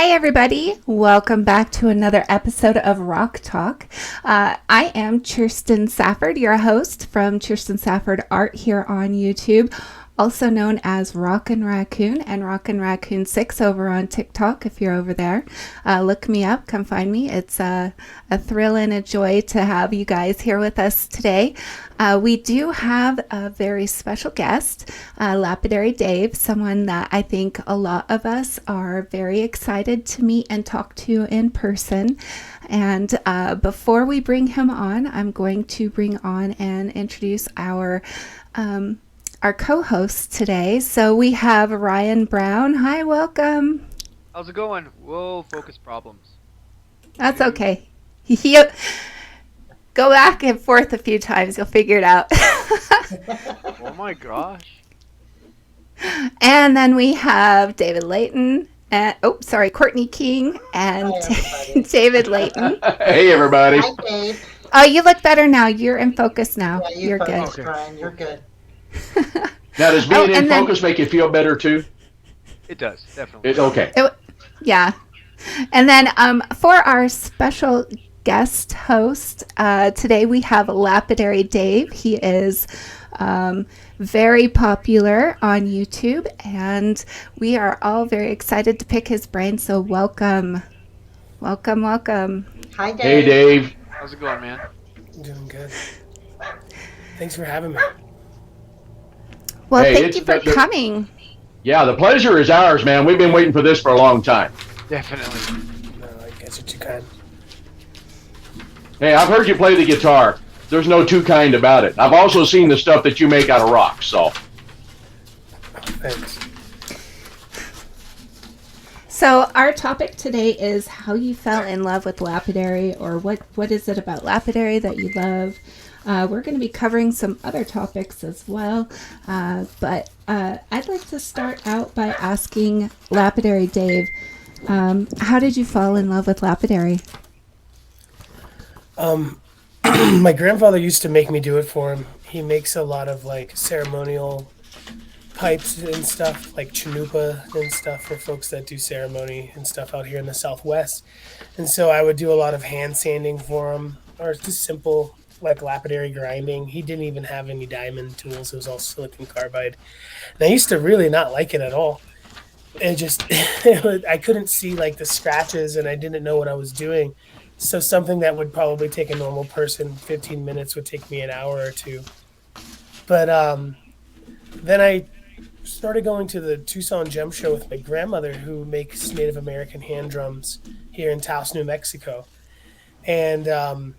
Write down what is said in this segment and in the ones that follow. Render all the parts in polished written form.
Hi, everybody. Welcome back to another episode of Rock Talk. I am Kirsten Safford, your host from Kirsten Safford Art here on YouTube, also known as Rockin' Raccoon and Rockin' Raccoon 6 over on TikTok if you're over there. Look me up, come find me. It's a thrill and a joy to have you guys here with us today. We do have a very special guest, Lapidary Dave, someone that I think a lot of us are very excited to meet and talk to in person. And before we bring him on, I'm going to bring on and introduce our co-hosts today. So we have Ryan Brown. Hi, welcome. How's it going? Whoa, focus problems. That's okay. Yep. Go back and forth a few times. You'll figure it out. Oh my gosh. And then we have David Leaton. And, Courtney King and David Leaton. Hey, everybody. Hi, Dave. Oh, you look better now. You're in focus now. Yeah, You're good. Okay. Brian, you're good. Now, does being in focus make you feel better, too? It does, definitely. It's okay. Yeah. And then for our special guest host, today we have Lapidary Dave. He is very popular on YouTube, and we are all very excited to pick his brain, so welcome. Welcome. Hi, Dave. Hey, Dave. How's it going, man? I'm doing good. Thanks for having me. Well, Hey, thank you for coming. Yeah, the pleasure is ours, man. We've been waiting for this for a long time. Definitely. No, I guess what you can. Hey, I've heard you play the guitar. There's no two kind about it. I've also seen the stuff that you make out of rocks, so. Thanks. So our topic today is how you fell in love with lapidary, or what is it about lapidary that you love. We're going to be covering some other topics as well, but I'd like to start out by asking Lapidary Dave, how did you fall in love with lapidary? My grandfather used to make me do it for him. He makes a lot of like ceremonial pipes and stuff, like chanupa and stuff for folks that do ceremony and stuff out here in the Southwest. And so I would do a lot of hand sanding for him, or just simple like lapidary grinding. He didn't even have any diamond tools. It was all silicon carbide. And I used to really not like it at all. It just, I couldn't see like the scratches, and I didn't know what I was doing. So something that would probably take a normal person 15 minutes would take me an hour or two. But then I started going to the Tucson Gem Show with my grandmother, who makes Native American hand drums here in Taos, New Mexico. And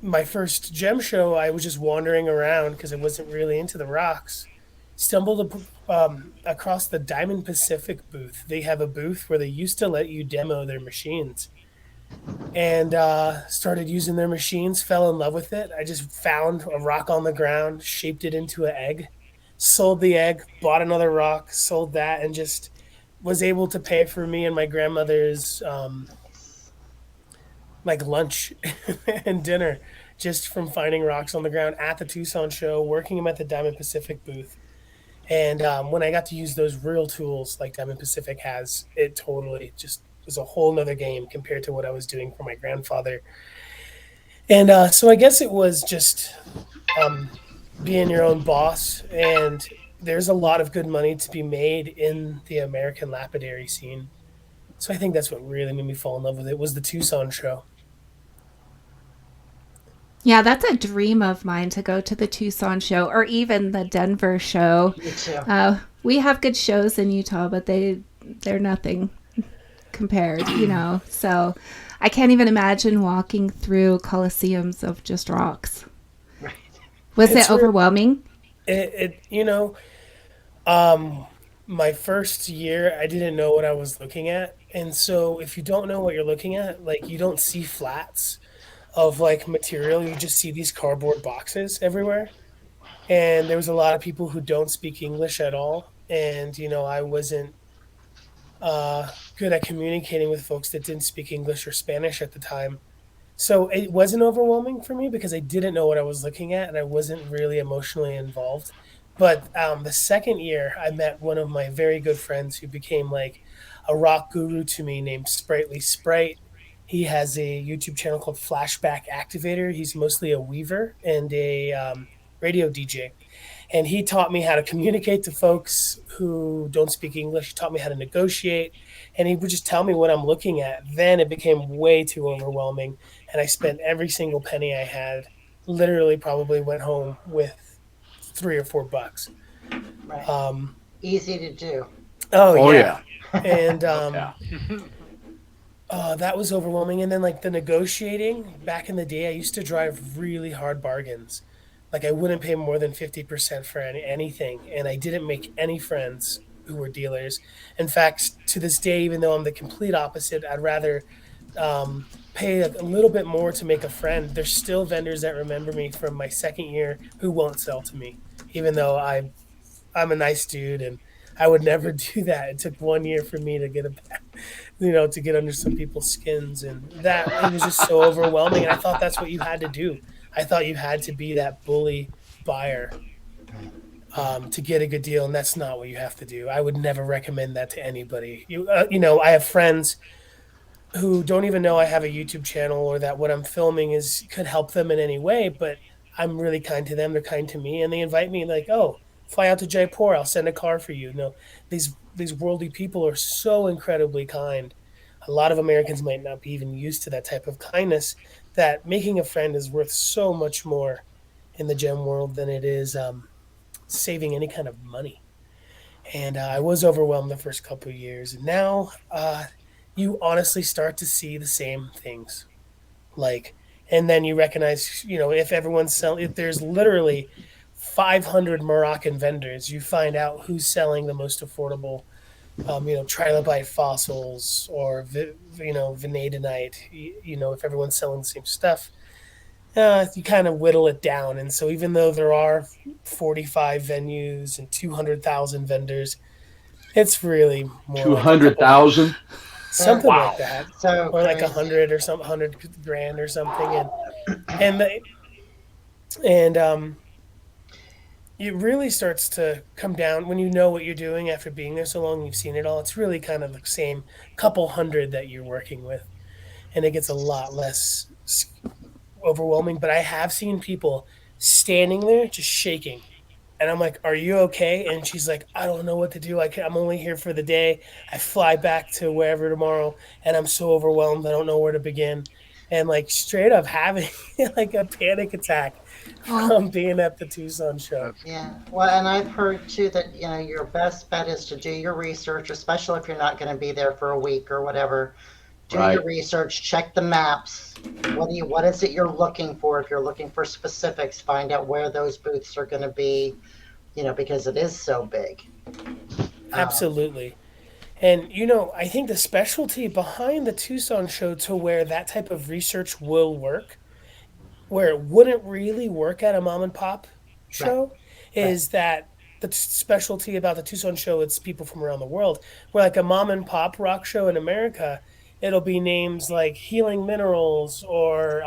my first gem show, I was just wandering around because I wasn't really into the rocks. Stumbled across the Diamond Pacific booth. They have a booth where they used to let you demo their machines. And started using their machines, fell in love with it. I just found a rock on the ground, shaped it into an egg, sold the egg, bought another rock, sold that, and just was able to pay for me and my grandmother's like lunch and dinner just from finding rocks on the ground at the Tucson show, working them at the Diamond Pacific booth. And when I got to use those real tools like Diamond Pacific has, it totally just was a whole nother game compared to what I was doing for my grandfather. And so I guess it was just being your own boss, and there's a lot of good money to be made in the American lapidary scene. So I think that's what really made me fall in love with it, was the Tucson show. Yeah, that's a dream of mine, to go to the Tucson show or even the Denver show. Me too. We have good shows in Utah, but they're nothing compared, So I can't even imagine walking through coliseums of just rocks. Right. Was it overwhelming? My first year, I didn't know what I was looking at. And so if you don't know what you're looking at, like you don't see flats of like material, you just see these cardboard boxes everywhere. And there was a lot of people who don't speak English at all. And, I wasn't good at communicating with folks that didn't speak English or Spanish at the time. So it wasn't overwhelming for me because I didn't know what I was looking at and I wasn't really emotionally involved. But the second year, I met one of my very good friends who became like a rock guru to me named Sprightly Sprite. He has a YouTube channel called Flashback Activator. He's mostly a weaver and a radio DJ. And he taught me how to communicate to folks who don't speak English. He taught me how to negotiate. And he would just tell me what I'm looking at. Then it became way too overwhelming. And I spent every single penny I had. Literally probably went home with $3 or $4. Right. Easy to do. Oh yeah. And Yeah. that was overwhelming. And then like the negotiating, back in the day, I used to drive really hard bargains. Like I wouldn't pay more than 50% for anything. And I didn't make any friends who were dealers. In fact, to this day, even though I'm the complete opposite, I'd rather pay a little bit more to make a friend. There's still vendors that remember me from my second year who won't sell to me, even though I'm a nice dude and I would never do that. It took 1 year for me to get to get under some people's skins, and that it was just so overwhelming. And I thought that's what you had to do. I thought you had to be that bully buyer to get a good deal, and that's not what you have to do. I would never recommend that to anybody. I have friends who don't even know I have a YouTube channel or that what I'm filming could help them in any way, but I'm really kind to them. They're kind to me, and they invite me like, oh, fly out to Jaipur. I'll send a car for you. These worldly people are so incredibly kind. A lot of Americans might not be even used to that type of kindness, that making a friend is worth so much more in the gem world than it is saving any kind of money. And I was overwhelmed the first couple of years. And now you honestly start to see the same things. And then you recognize, if everyone's selling, if there's literally 500 Moroccan vendors, you find out who's selling the most affordable, trilobite fossils or, vanadinite. If everyone's selling the same stuff, you kind of whittle it down. And so even though there are 45 venues and 200,000 vendors, it's really more 200,000? something like that. So or like crazy. 100 or something, 100 grand or something. And it really starts to come down when you know what you're doing after being there so long. You've seen it all. It's really kind of the same couple hundred that you're working with, and it gets a lot less overwhelming. But I have seen people standing there just shaking, and I'm like, "Are you okay?" And she's like, "I don't know what to do. I'm only here for the day. I fly back to wherever tomorrow, and I'm so overwhelmed. I don't know where to begin." And like straight up having like a panic attack from being at the Tucson show. Yeah. Well, and I've heard too that your best bet is to do your research, especially if you're not going to be there for a week or whatever. Do Right. your research, check the maps. What is it you're looking for? If you're looking for specifics, find out where those booths are going to be, because it is so big. Absolutely. And, I think the specialty behind the Tucson show to where that type of research will work, where it wouldn't really work at a mom and pop show, is that the specialty about the Tucson show, it's people from around the world. Where like a mom and pop rock show in America, it'll be names like Healing Minerals or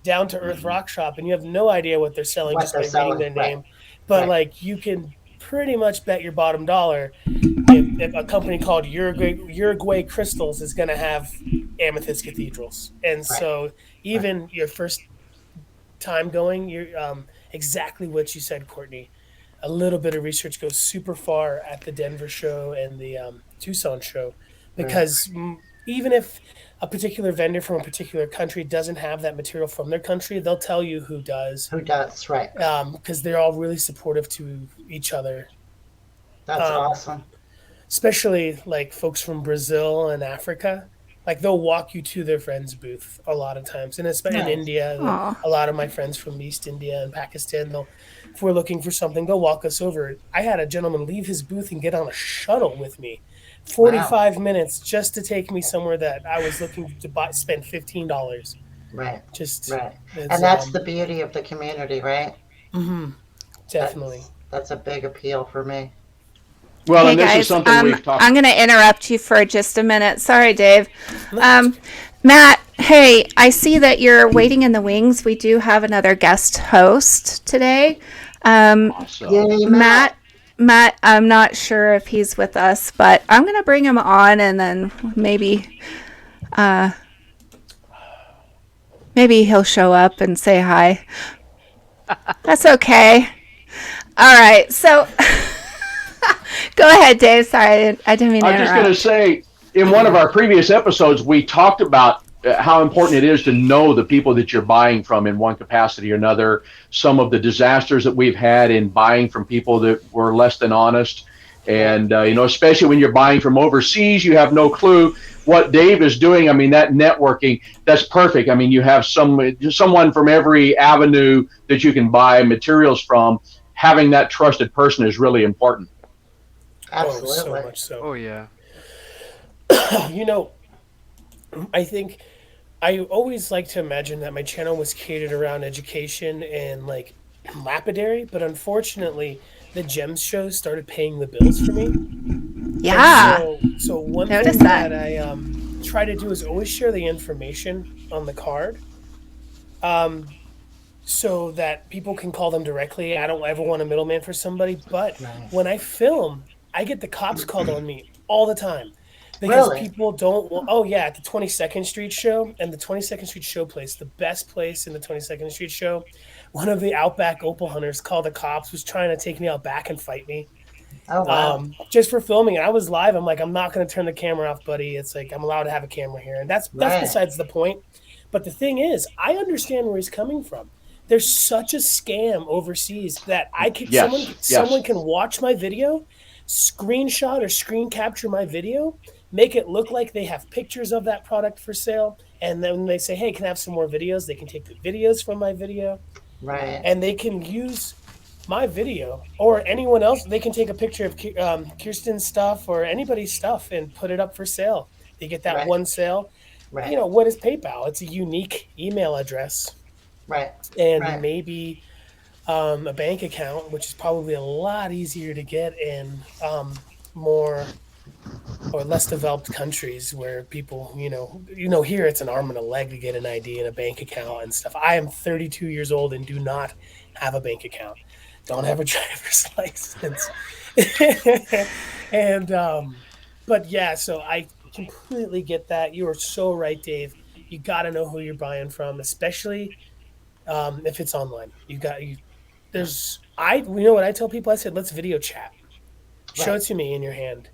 Down to Earth Rock Shop, and you have no idea what they're selling What just they're by selling, reading their right. name. But Right. like you can pretty much bet your bottom dollar if a company called Uruguay Crystals is going to have amethyst cathedrals. And so even your first time going, you're exactly what you said, Courtney. A little bit of research goes super far at the Denver show and the Tucson show, because even if a particular vendor from a particular country doesn't have that material from their country, they'll tell you who does. Who does, right. Because they're all really supportive to each other. That's awesome. Especially like folks from Brazil and Africa. Like they'll walk you to their friend's booth a lot of times. And especially in India, a lot of my friends from East India and Pakistan, if we're looking for something, they'll walk us over. I had a gentleman leave his booth and get on a shuttle with me. 45 minutes just to take me somewhere that I was looking to spend $15. Right. Right. And that's the beauty of the community, right? Mm-hmm. Definitely. That's a big appeal for me. Well, Hey and this guys, is something we've talked. I'm going to interrupt you for just a minute. Sorry, Dave. Matt, hey, I see that you're waiting in the wings. We do have another guest host today. Awesome. Yay, Matt, Matt, I'm not sure if he's with us, but I'm going to bring him on and then maybe he'll show up and say hi. That's okay. All right. So go ahead, Dave. Sorry, I didn't mean to interrupt. I'm just going to say, in one of our previous episodes, we talked about how important it is to know the people that you're buying from in one capacity or another, some of the disasters that we've had in buying from people that were less than honest. And, especially when you're buying from overseas, you have no clue what Dave is doing. I mean, that networking, that's perfect. I mean, you have someone from every avenue that you can buy materials from. Having that trusted person is really important. Absolutely. Oh, so much so. Oh yeah. I think I always like to imagine that my channel was catered around education and like lapidary, but unfortunately the gems shows started paying the bills for me. Yeah. So one Notice thing that. that I try to do is always share the information on the card, so that people can call them directly. I don't ever want a middleman for somebody, but when I film, I get the cops called on me all the time. Because people don't want, at the 22nd Street show, and the 22nd Street show place, the best place in the 22nd Street show, one of the Outback opal hunters called the cops, was trying to take me out back and fight me. Oh, wow. Just for filming. And I was live. I'm like, I'm not going to turn the camera off, buddy. It's like, I'm allowed to have a camera here. And that's besides the point. But the thing is, I understand where he's coming from. There's such a scam overseas that someone can watch my video, screenshot or screen capture my video, make it look like they have pictures of that product for sale, and then they say, hey, can I have some more videos? They can take the videos from my video, and they can use my video or anyone else. They can take a picture of Kirsten's stuff or anybody's stuff and put it up for sale. They get that one sale. What is PayPal? It's a unique email address, and maybe a bank account, which is probably a lot easier to get in more or less developed countries where people, here it's an arm and a leg to get an ID and a bank account and stuff. I am 32 years old and do not have a bank account. Don't have a driver's license. So I completely get that. You are so right, Dave. You got to know who you're buying from, especially if it's online. You know what I tell people? I said, let's video chat. Show it to me in your hand.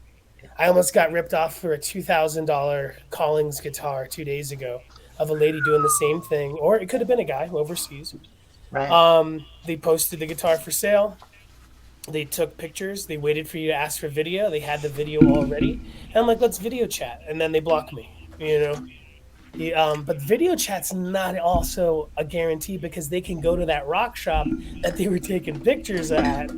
I almost got ripped off for a $2,000 Collings guitar 2 days ago of a lady doing the same thing, or it could have been a guy overseas. They posted the guitar for sale. They took pictures. They waited for you to ask for video. They had the video already. And I'm like, let's video chat. And then they blocked me, But video chat's not also a guarantee because they can go to that rock shop that they were taking pictures at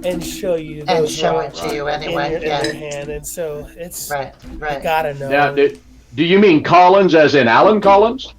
and show you those and show it rocks to you anyway. in their hand. And so it's you gotta know. Now, do you mean Collins as in Alan Collins?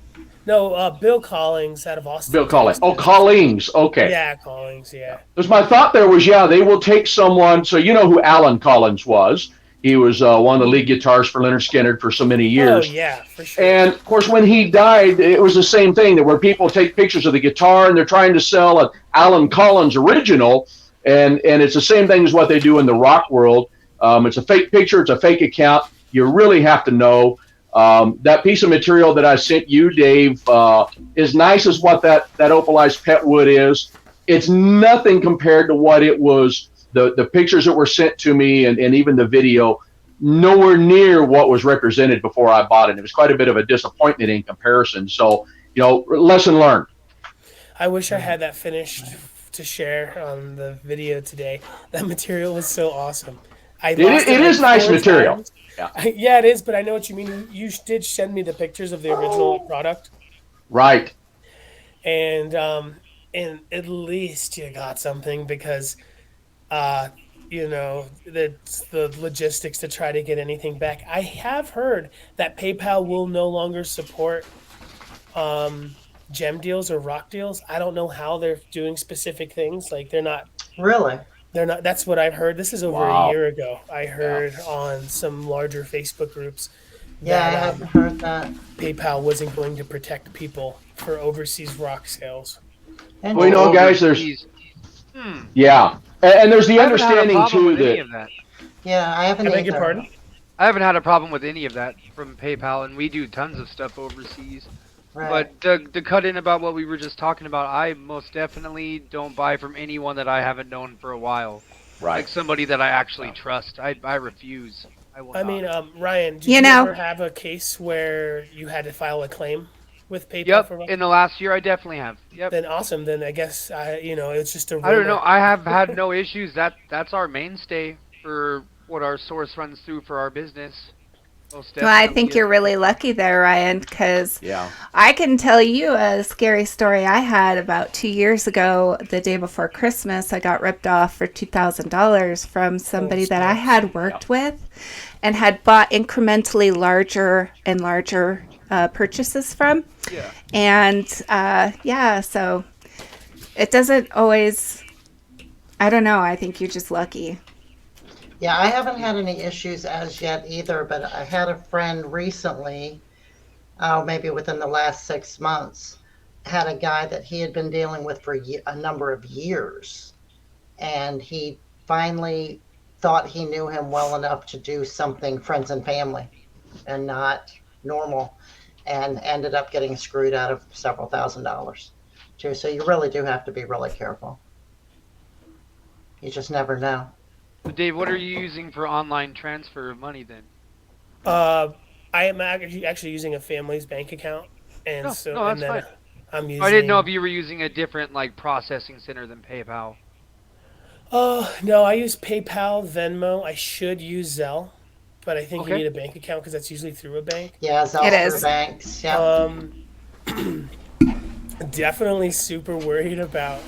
No, Bill Collings out of Austin. Bill Collins. Oh, Collings. Okay. Yeah, Collings. Yeah. Because my thought there was, they will take someone. So you know who Alan Collins was. He was one of the lead guitarists for Leonard Skinner for so many years. Oh, yeah, for sure. And, of course, when he died, it was the same thing, where people take pictures of the guitar and they're trying to sell an Alan Collins original, and it's the same thing as what they do in the rock world. It's a fake picture. It's a fake account. You really have to know. That piece of material that I sent you, Dave, as nice as what that opalized pet wood is, it's nothing compared to what it was. The pictures that were sent to me and even the video, nowhere near what was represented before I bought it. It was quite a bit of a disappointment in comparison. So, lesson learned. I wish I had that finished to share on the video today. That material was so awesome. It is nice material. Yeah, it is, but I know what you mean. You did send me the pictures of the original product. Right. And at least you got something because the logistics to try to get anything back. I have heard that PayPal will no longer support gem deals or rock deals. I don't know how they're doing specific things. Like they're not Really? They're not. That's what I've heard. This is over a year ago. I heard on some larger Facebook groups. Yeah, I haven't heard that. PayPal wasn't going to protect people for overseas rock sales. Well, guys, there's... Yeah. And there's the I haven't had a understanding problem too with any that of that. Yeah, I haven't I beg your either. pardon? I haven't had a problem with any of that from PayPal, and we do tons of stuff overseas. Right. But to cut in about what we were just talking about, I most definitely don't buy from anyone that I haven't known for a while. right. Like somebody that I actually trust. I refuse. I will I not. mean, Ryan, did You you know- ever have a case where you had to file a claim with PayPal Yep, for in the last year I definitely have. Yep. Then awesome. Then I guess it's just a rumor. I don't know. I have had no issues. That's our mainstay for what our source runs through for our business. Most Well, I definitely. think you're really lucky there, Ryan, because Yeah. I can tell you a scary story I had about 2 years ago. The day before Christmas, I got ripped off for $2,000 from somebody that I had worked with and had bought incrementally larger and larger purchases from. Yeah. And so it doesn't always, I don't know, I think you're just lucky. Yeah, I haven't had any issues as yet either, but I had a friend recently, maybe within the last 6 months, had a guy that he had been dealing with for a number of years. And he finally thought he knew him well enough to do something friends and family and not normal, and ended up getting screwed out of several $1,000s too. So you really do have to be really careful. You just never know. But Dave, what are you using for online transfer of money then? I am actually using a family's bank account, and No, so no, and that's then fine. I'm using. I didn't know if you were using a different like processing center than PayPal. No, I use PayPal, Venmo. I should use Zelle, but I think you Okay. need a bank account because that's usually through a bank. Yeah, It Zelle is. through banks. Yeah. Definitely super worried about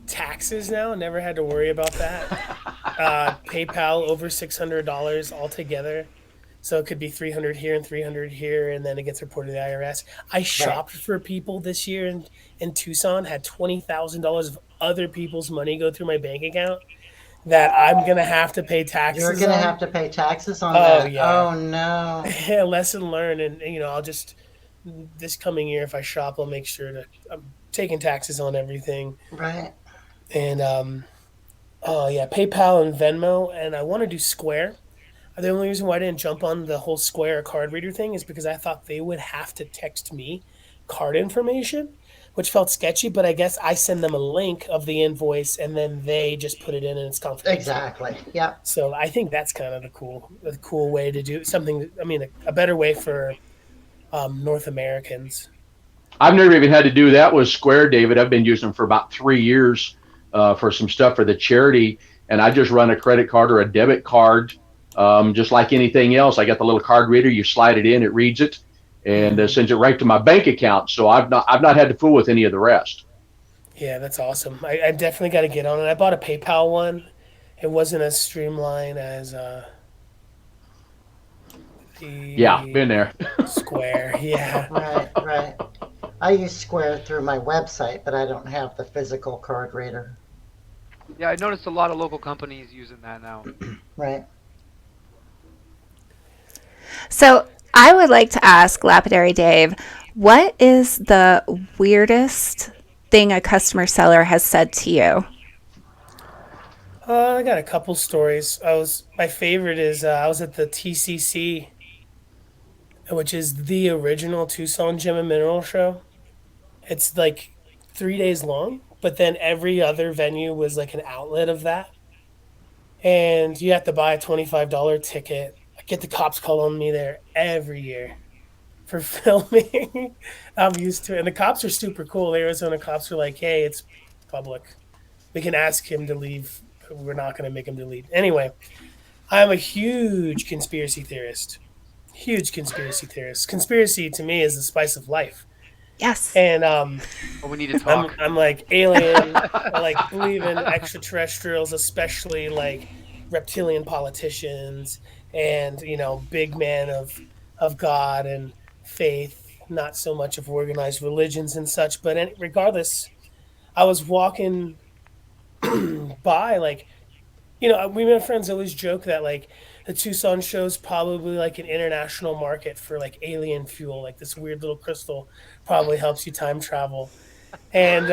taxes now. Never had to worry about that. PayPal over $600 altogether, so it could be 300 here and 300 here, and then it gets reported to the IRS. I shopped for people this year in Tucson, had $20,000 of other people's money go through my bank account that I'm gonna have to pay taxes. You're gonna on. have to pay taxes on Oh, that. yeah. Oh no. Yeah, lesson learned, and I'll just this coming year if I shop, I'll make sure to I'm taking taxes on everything. Right. And PayPal and Venmo, and I want to do Square. The only reason why I didn't jump on the whole Square card reader thing is because I thought they would have to text me card information, which felt sketchy. But I guess I send them a link of the invoice, and then they just put it in, and it's confidential. Exactly. Yeah. So I think that's kind of the cool way to do something. I mean, a better way for North Americans. I've never even had to do that with Square, David. I've been using them for about 3 years for some stuff for the charity, and I just run a credit card or a debit card, just like anything else. I got the little card reader. You slide it in, it reads it, and sends it right to my bank account. So I've not had to fool with any of the rest. Yeah, that's awesome. I definitely got to get on it. I bought a PayPal one. It wasn't as streamlined as Yeah, been there. Square. Yeah. Right. I use Square through my website, but I don't have the physical card reader. Yeah, I noticed a lot of local companies using that now. Right. So I would like to ask Lapidary Dave, what is the weirdest thing a customer seller has said to you? I got a couple stories. My favorite is I was at the TCC, which is the original Tucson Gem and Mineral Show. It's like 3 days long, but then every other venue was like an outlet of that. And you have to buy a $25 ticket. I get the cops call on me there every year for filming. I'm used to it. And the cops are super cool. The Arizona cops are like, hey, it's public. We can ask him to leave. We're not going to make him to leave. Anyway, I'm a huge conspiracy theorist. Huge conspiracy theorist. Conspiracy to me is the spice of life. Yes. And But we need to talk. I'm like alien. I like believe in extraterrestrials, especially like reptilian politicians and big man of God and faith. Not so much of organized religions and such. But regardless, I was walking by my friends always joke that like the Tucson show's probably like an international market for like alien fuel, like this weird little crystal probably helps you time travel. And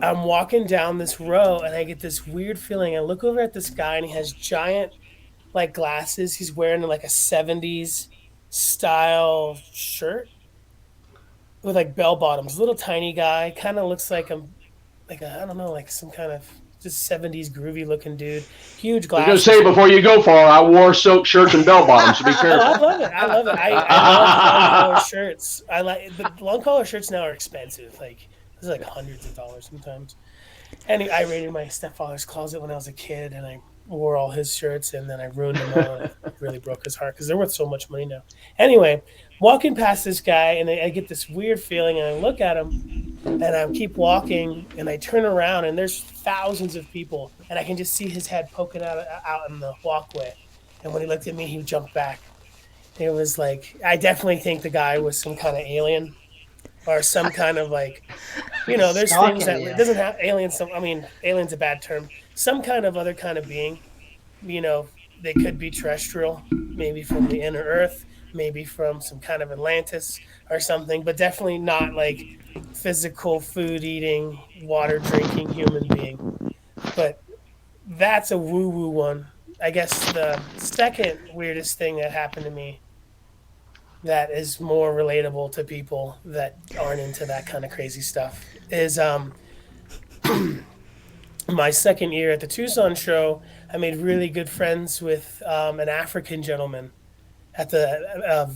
I'm walking down this row and I get this weird feeling. I look over at this guy and he has giant like glasses. He's wearing like a 70s style shirt with like bell bottoms. Little tiny guy, kind of looks like I don't know, like some kind of just 70s groovy looking dude. Huge I was going to glasses. say, before you go far, I wore silk shirts and bell bottoms, so be Oh, careful. I love it. I love it. I love long collar shirts. I like the long collar shirts now are expensive. Like this is like hundreds of dollars sometimes. And I raided my stepfather's closet when I was a kid, and I wore all his shirts, and then I ruined them all. And it really broke his heart because they're worth so much money now. Anyway, walking past this guy, and I get this weird feeling, and I look at him, and I keep walking, and I turn around, and there's thousands of people, and I can just see his head poking out in the walkway. And when he looked at me, he jumped back. It was like, I definitely think the guy was some kind of alien or some kind of like, there's things that it doesn't have aliens. I mean, alien's a bad term. Some kind of other kind of being, they could be terrestrial, maybe from the inner earth, maybe from some kind of Atlantis or something, but definitely not like physical food eating, water drinking human being. But that's a woo-woo one. I guess the second weirdest thing that happened to me that is more relatable to people that aren't into that kind of crazy stuff is my second year at the Tucson show. I made really good friends with an African gentleman at the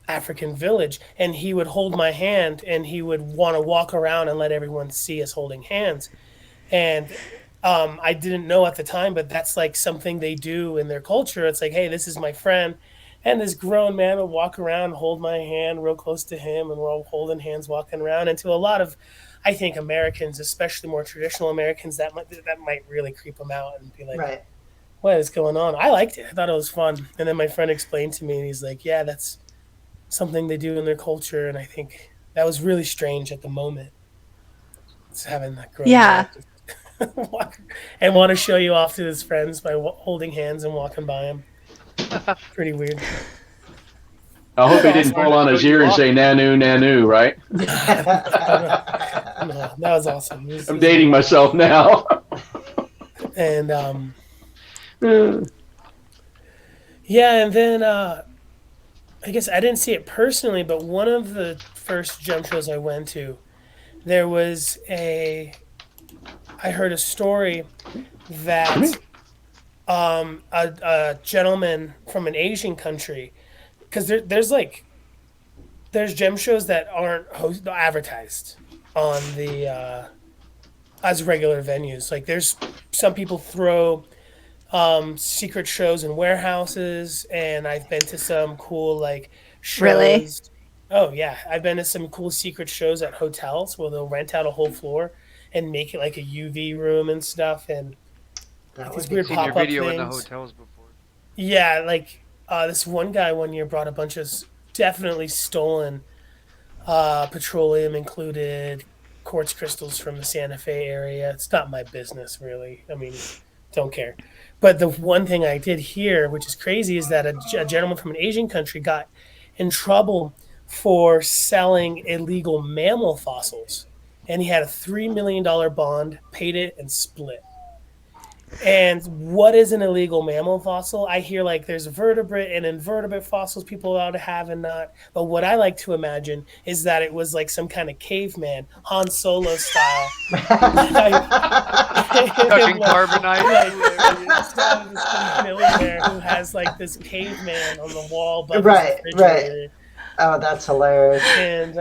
African village, and he would hold my hand and he would want to walk around and let everyone see us holding hands. And I didn't know at the time, but that's like something they do in their culture. It's like, hey, this is my friend. And this grown man would walk around, hold my hand real close to him, and we're all holding hands walking around. And to a lot of, I think, Americans, especially more traditional Americans, that might really creep them out and be like, Right. what is going on? I liked it. I thought it was fun. And then my friend explained to me, and he's like, yeah, that's something they do in their culture. And I think that was really strange at the moment. It's having that grown man walk and want to show you off to his friends by holding hands and walking by him. Pretty weird. I hope he didn't fall on his ear and say "nanu, nanu," right? No, that was awesome. I'm dating myself now. And yeah, and then I guess I didn't see it personally, but one of the first jump shows I went to, there was I heard a story that a gentleman from an Asian country, because there's gem shows that aren't advertised on the as regular venues. Like there's some people throw secret shows in warehouses, and I've been to some cool like shows. Really? Oh yeah, I've been to some cool secret shows at hotels where they'll rent out a whole floor and make it like a UV room and stuff, and these weird Seen your pop-up video in the things. hotels before. Yeah, like this one guy one year brought a bunch of definitely stolen petroleum included quartz crystals from the Santa Fe area. It's not my business, really. I mean, don't care. But the one thing I did hear, which is crazy, is that a gentleman from an Asian country got in trouble for selling illegal mammal fossils. And he had a $3 million bond, paid it, and split. And what is an illegal mammal fossil? I hear like there's vertebrate and invertebrate fossils people are allowed to have and not. But what I like to imagine is that it was like some kind of caveman, Han Solo style. Touching carbonite. This millionaire who has like this caveman on the wall. Above Right, his right. refrigerator. Oh, that's hilarious. And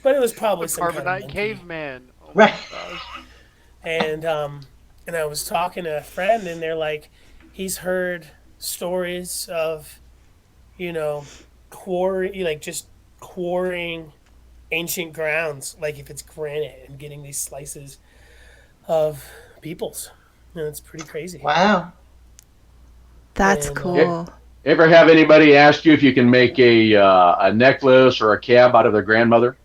but it was probably some Carbonite kind of monkey. caveman. Oh Right. my gosh. And I was talking to a friend, and they're like, he's heard stories of, just quarrying ancient grounds, like if it's granite, and getting these slices of peoples. And it's pretty crazy. Wow. That's And, cool. Ever have anybody ask you if you can make a necklace or a cab out of their grandmother?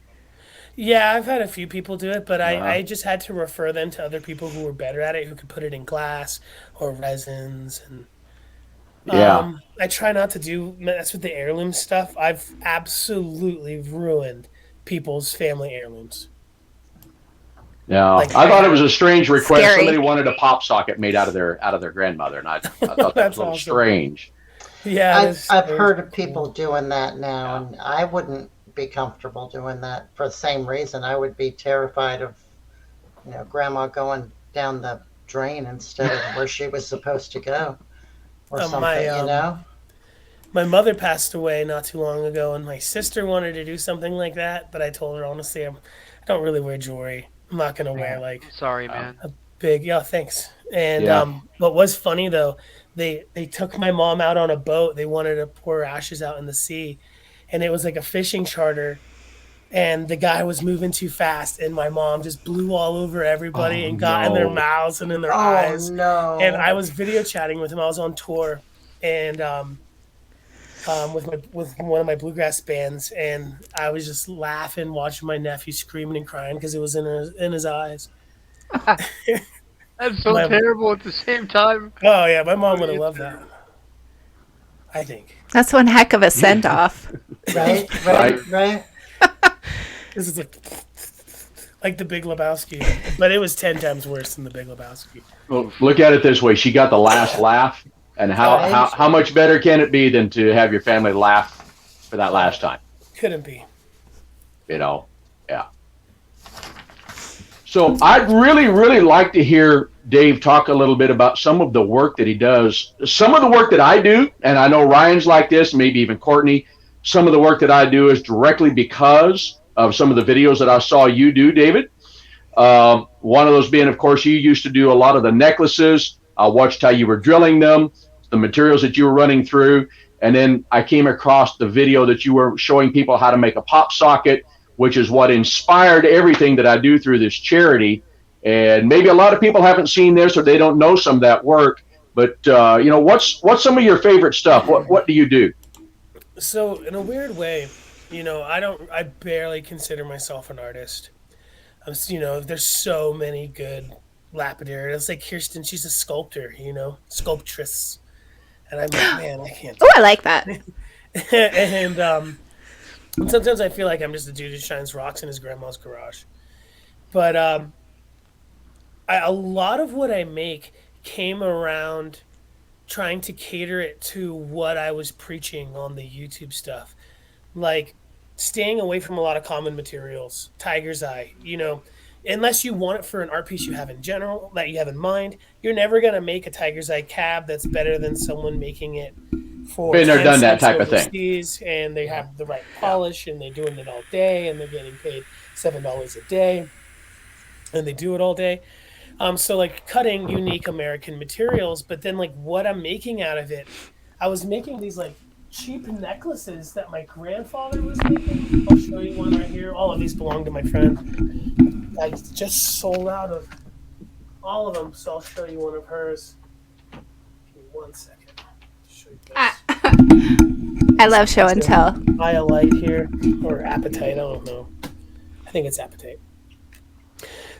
Yeah, I've had a few people do it, but I just had to refer them to other people who were better at it, who could put it in glass or resins. And Yeah. I try not to that's with the heirloom stuff. I've absolutely ruined people's family heirlooms. No, Like, I thought it was a strange request. Scary. Somebody wanted a pop socket made out of their grandmother, and I thought that was That's a little awesome. strange. Yeah, I've heard of people doing that now, and I wouldn't be comfortable doing that for the same reason. I would be terrified of, grandma going down the drain instead of where she was supposed to go, or something. My mother passed away not too long ago, and my sister wanted to do something like that, but I told her honestly, I don't really wear jewelry. I'm not gonna wear like Sorry, man. a big thanks. And Yeah. what was funny though, they took my mom out on a boat. They wanted to pour ashes out in the sea, and it was like a fishing charter. And the guy was moving too fast, and my mom just blew all over everybody and got in their mouths and in their eyes. No. And I was video chatting with him. I was on tour, and with one of my bluegrass bands, and I was just laughing, watching my nephew screaming and crying because it was in his eyes. That's so My- terrible at the same time. Oh yeah, my mom would have loved that. I think That's one heck of a send off. Right. this is like the Big Lebowski, but it was 10 times worse than the Big Lebowski. Well, look at it this way: she got the last laugh, and how much better can it be than to have your family laugh for that last time? Couldn't be. Yeah. So I'd really, really like to hear Dave talk a little bit about some of the work that he does. Some of the work that I do, and I know Ryan's like this, maybe even Courtney, some of the work that I do is directly because of some of the videos that I saw you do, David. One of those being, of course, you used to do a lot of the necklaces. I watched how you were drilling them, the materials that you were running through. And then I came across the video that you were showing people how to make a pop socket, which is what inspired everything that I do through this charity. And maybe a lot of people haven't seen this or they don't know some of that work. But, what's some of your favorite stuff? What do you do? So in a weird way, I barely consider myself an artist. There's so many good lapidary. It's like Kirsten, she's a sculptor, sculptress. And I'm like, man, I can't do Oh, I like that. and sometimes I feel like I'm just a dude who shines rocks in his grandma's garage. But a lot of what I make came around trying to cater it to what I was preaching on the YouTube stuff. Like staying away from a lot of common materials, tiger's eye, unless you want it for an art piece you have in general, that you have in mind, you're never going to make a tiger's eye cab that's better than someone making it for Been there, 10 done that cents type of thing. overseas, and they have the right polish, and they're doing it all day, and they're getting paid $7 a day, and they do it all day. So like cutting unique American materials, but then like what I'm making out of it, I was making these like cheap necklaces that my grandfather was making. I'll show you one right here. All of these belong to my friend. I just sold out of all of them, so I'll show you one of hers. Give me 1 second. Show you this. I love show and tell. Eye of light here, or appetite, I don't know. I think it's appetite.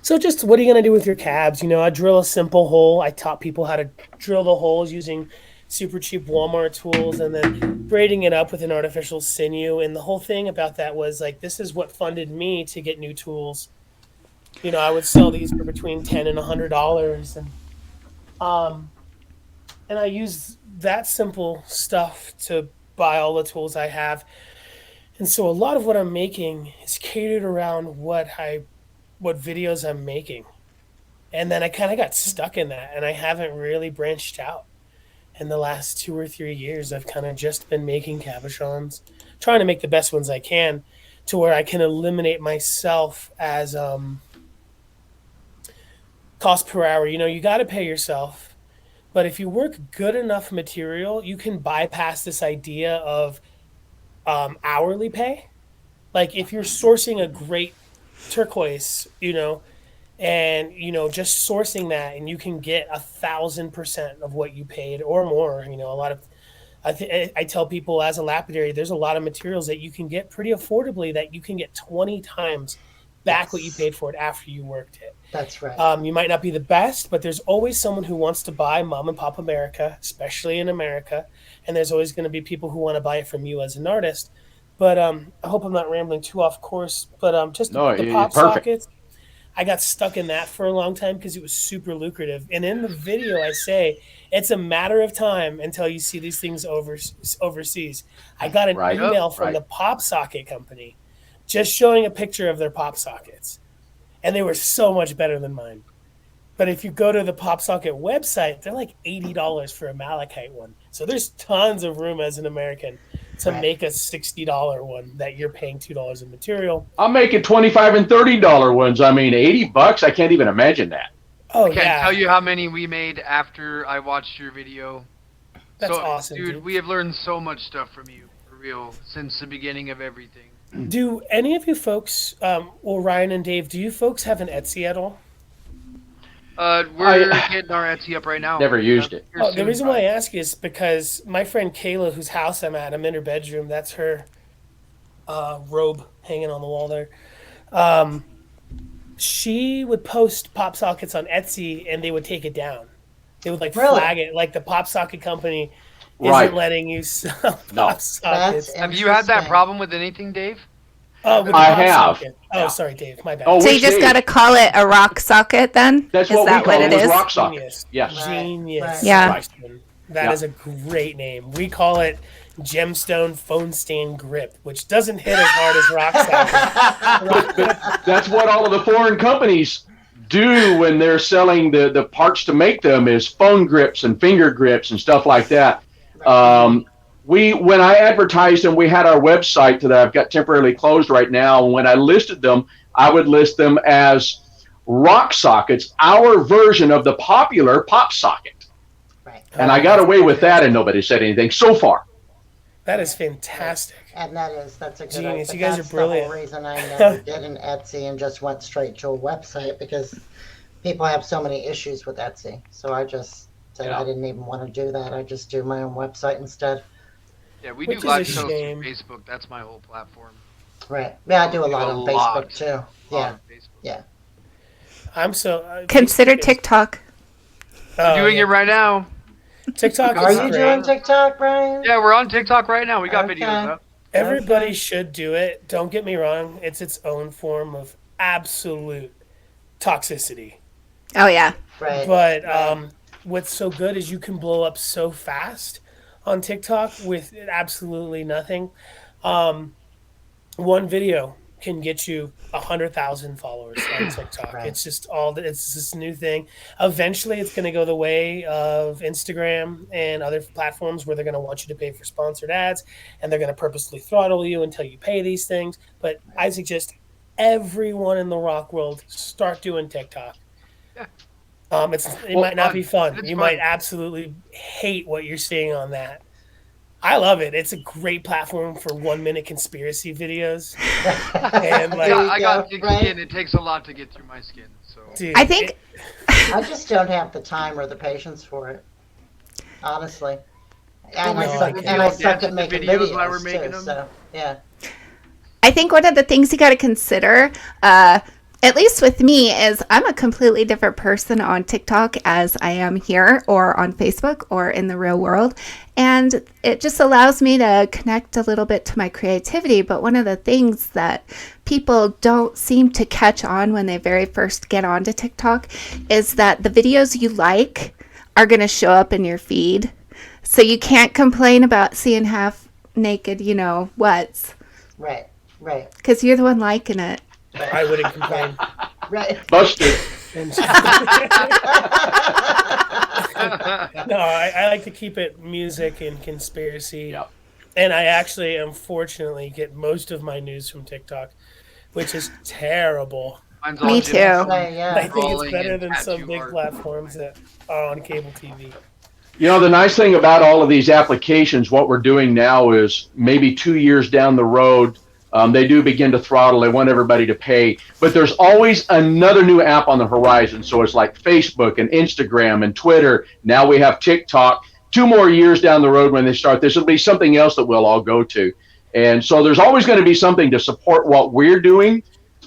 So just what are you going to do with your cabs? I drill a simple hole. I taught people how to drill the holes using super cheap Walmart tools and then braiding it up with an artificial sinew. And the whole thing about that was like, this is what funded me to get new tools. I would sell these for between $10 and $100. And I use that simple stuff to buy all the tools I have. And so a lot of what I'm making is catered around what videos I'm making. And then I kind of got stuck in that, and I haven't really branched out. In the last 2 or 3 years, I've kind of just been making cabochons, trying to make the best ones I can to where I can eliminate myself as cost per hour. You got to pay yourself. But if you work good enough material, you can bypass this idea of hourly pay. Like if you're sourcing a great turquoise, and just sourcing that, and you can get 1,000% of what you paid or more. A lot of I tell people as a lapidary, there's a lot of materials that you can get pretty affordably that you can get 20 times back what you paid for it after you worked it. That's right. You might not be the best, but there's always someone who wants to buy mom and pop America, especially in America, and there's always going to be people who want to buy it from you as an artist. But I hope I'm not rambling too off course. But just the pop sockets. I got stuck in that for a long time because it was super lucrative. And in the video, I say it's a matter of time until you see these things overseas. I got an Right. email from Right. the pop socket company just showing a picture of their pop sockets, and they were so much better than mine. But if you go to the pop socket website, they're like $80 for a malachite one. So there's tons of room as an American to make a $60 one that you're paying $2 in material. I'm making $25 and $30 ones. I mean, $80. I can't even imagine that. Oh, I can't yeah. tell you how many we made after I watched your video. That's awesome, dude. We have learned so much stuff from you, for real, since the beginning of everything. Do any of you folks, Ryan and Dave, do you folks have an Etsy at all? We're getting our Etsy up right now. Never used it. The reason why I ask is because my friend Kayla, whose house I'm in her bedroom, that's her robe hanging on the wall there. She would post pop sockets on Etsy and they would take it down. They would flag it, like the pop socket company isn't letting you sell pop sockets. Have you had that problem with anything, Dave? Oh, with the I pop have. socket. Oh, sorry, Dave. My bad. Oh, So you just got to call it a rock socket then? That's is what that we call what it, it is? rock socket. Genius. Yes. Genius. Yeah. That is a great name. We call it gemstone phone stand grip, which doesn't hit as hard as rock socket. That's what all of the foreign companies do when they're selling the parts to make them, is phone grips and finger grips and stuff like that. When I advertised them, we had our website that I've got temporarily closed right now. When I listed them, I would list them as rock sockets, our version of the popular pop socket. Right. And I got away with that, and nobody said anything so far. That is fantastic. And that's a good Genius. idea. You guys That's are brilliant. the whole reason I never did an Etsy and just went straight to a website, because people have so many issues with Etsy. So I just said I didn't even want to do that. I just do my own website instead. Yeah, we Which do live is a shows shame. through Facebook. That's my whole platform. Right. Yeah, I do a lot on lot. Facebook too. A lot Yeah. on Facebook. Yeah. I'm so Consider TikTok. We're doing it right now. TikTok Are is you great. doing TikTok, Brian? Yeah, we're on TikTok right now. We got Okay. videos up. Everybody should do it. Don't get me wrong. It's its own form of absolute toxicity. Oh, yeah. Right. But what's so good is you can blow up so fast on TikTok with absolutely nothing. One video can get you 100,000 followers on TikTok. Right. It's just it's this new thing. Eventually, it's going to go the way of Instagram and other platforms where they're going to want you to pay for sponsored ads, and they're going to purposely throttle you until you pay these things. But I suggest everyone in the rock world start doing TikTok. Yeah. It might not be fun. It's You fun. might absolutely hate what you're seeing on that. I love it. It's a great platform for 1 minute conspiracy videos. And I got thick right? skin. It takes a lot to get through my skin. So dude, I think I just don't have the time or the patience for it. Honestly. And my I God. suck at making videos videos while we're making too. them. So yeah. I think one of the things you got to consider, at least with me, is I'm a completely different person on TikTok as I am here or on Facebook or in the real world. And it just allows me to connect a little bit to my creativity. But one of the things that people don't seem to catch on when they very first get onto TikTok is that the videos you like are going to show up in your feed. So you can't complain about seeing half naked, what's, Right. because you're the one liking it. I wouldn't complain. Right. Busted. No, I like to keep it music and conspiracy. Yep. And I actually, unfortunately, get most of my news from TikTok, which is terrible. mine's Me all too. Jim's I Yeah. think it's Rolling better and than some tattoo big art. platforms that are on cable TV. The nice thing about all of these applications, what we're doing now is maybe 2 years down the road, they do begin to throttle. They want everybody to pay. But there's always another new app on the horizon. So it's like Facebook and Instagram and Twitter. Now we have TikTok. 2 more years down the road when they start this, it'll be something else that we'll all go to. And so there's always going to be something to support what we're doing.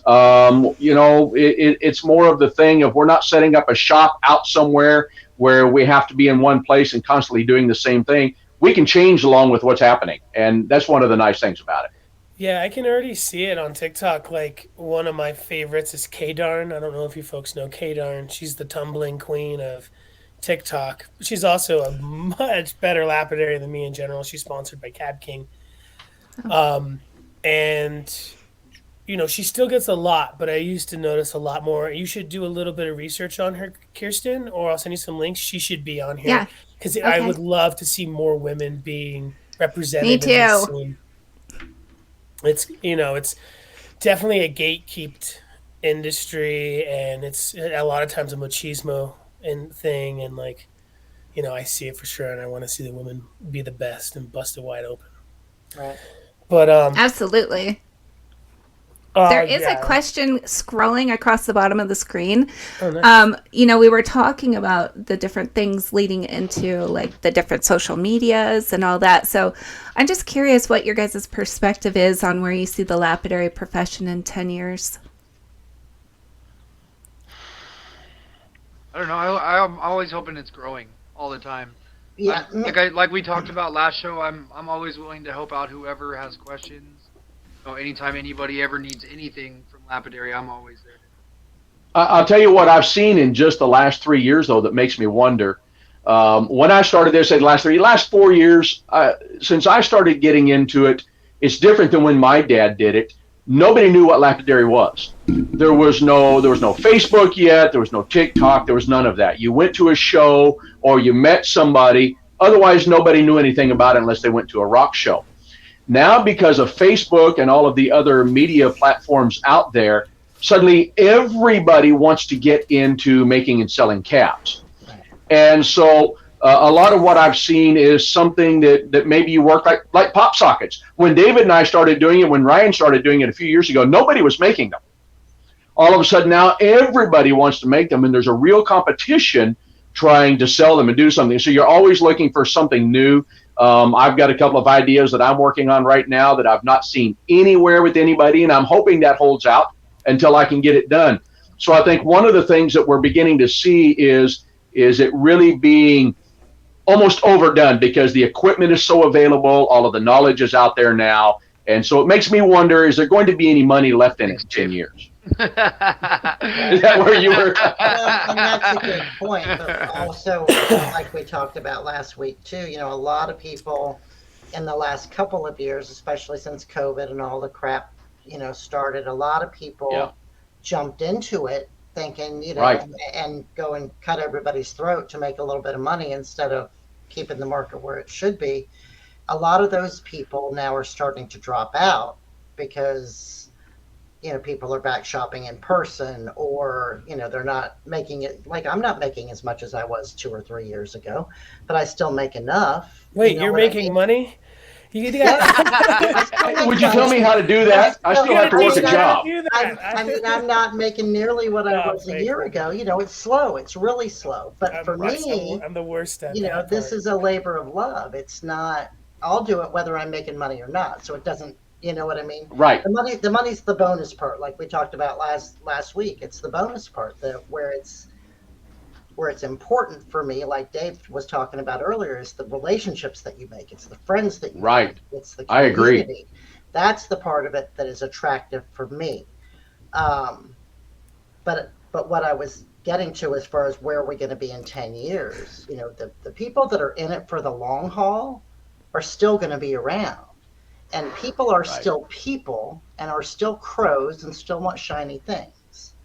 It's more of the thing of we're not setting up a shop out somewhere where we have to be in one place and constantly doing the same thing. We can change along with what's happening. And that's one of the nice things about it. Yeah, I can already see it on TikTok. Like, one of my favorites is K-Darn. I don't know if you folks know K-Darn. She's the tumbling queen of TikTok. She's also a much better lapidary than me in general. She's sponsored by Cab King. And, she still gets a lot, but I used to notice a lot more. You should do a little bit of research on her, Kirsten, or I'll send you some links. She should be on here. Yeah. Because I Okay. would love to see more women being represented Me in this too. scene. It's definitely a gatekept industry, and it's a lot of times a machismo thing, and I see it for sure, and I want to see the women be the best and bust it wide open. Right. But Absolutely. There is yeah. a question scrolling across the bottom of the screen. Oh, nice. We were talking about the different things leading into like the different social medias and all that. So I'm just curious what your guys' perspective is on where you see the lapidary profession in 10 years. I don't know. I'm always hoping it's growing all the time. Yeah. Like we talked about last show, I'm always willing to help out whoever has questions. Anytime anybody ever needs anything from lapidary, I'm always there. I'll tell you what I've seen in just the last 3 years, though, that makes me wonder. When I started this, the last 4 years, since I started getting into it, it's different than when my dad did it. Nobody knew what lapidary was. There was no Facebook yet. There was no TikTok. There was none of that. You went to a show or you met somebody. Otherwise, nobody knew anything about it unless they went to a rock show. Now, because of Facebook and all of the other media platforms out there, suddenly everybody wants to get into making and selling cabs. And so a lot of what I've seen is something that maybe you work like pop sockets. When David and I started doing it, when Ryan started doing it a few years ago, nobody was making them. All of a sudden now everybody wants to make them, and there's a real competition trying to sell them and do something. So you're always looking for something new. I've got a couple of ideas that I'm working on right now that I've not seen anywhere with anybody, and I'm hoping that holds out until I can get it done. So I think one of the things that we're beginning to see is it really being almost overdone because the equipment is so available, all of the knowledge is out there now, and so it makes me wonder, is there going to be any money left in it in 10 years? Is that where you were? Well, and that's a good point, but also, like we talked about last week too, a lot of people in the last couple of years, especially since COVID and all the crap, started, a lot of people jumped into it thinking, Right. and go and cut everybody's throat to make a little bit of money instead of keeping the market where it should be. A lot of those people now are starting to drop out because people are back shopping in person, or they're not making it, like I'm not making as much as I was 2 or 3 years ago, but I still make enough. Wait, you're making money? Would you tell me how to do that? I still have to work a job. I'm not making nearly what I was a year ago. It's slow. It's really slow. But for me, I'm the worst at this is a labor of love. It's not, I'll do it whether I'm making money or not. So it doesn't, you know what I mean? Right. The money's the bonus part, like we talked about last week. It's the bonus part where it's important for me, like Dave was talking about earlier, is the relationships that you make. It's the friends that you make. It's the community. I agree. That's the part of it that is attractive for me. But what I was getting to as far as where we're going to be in 10 years, the people that are in it for the long haul are still going to be around. And people are still people and are still crows and still want shiny things.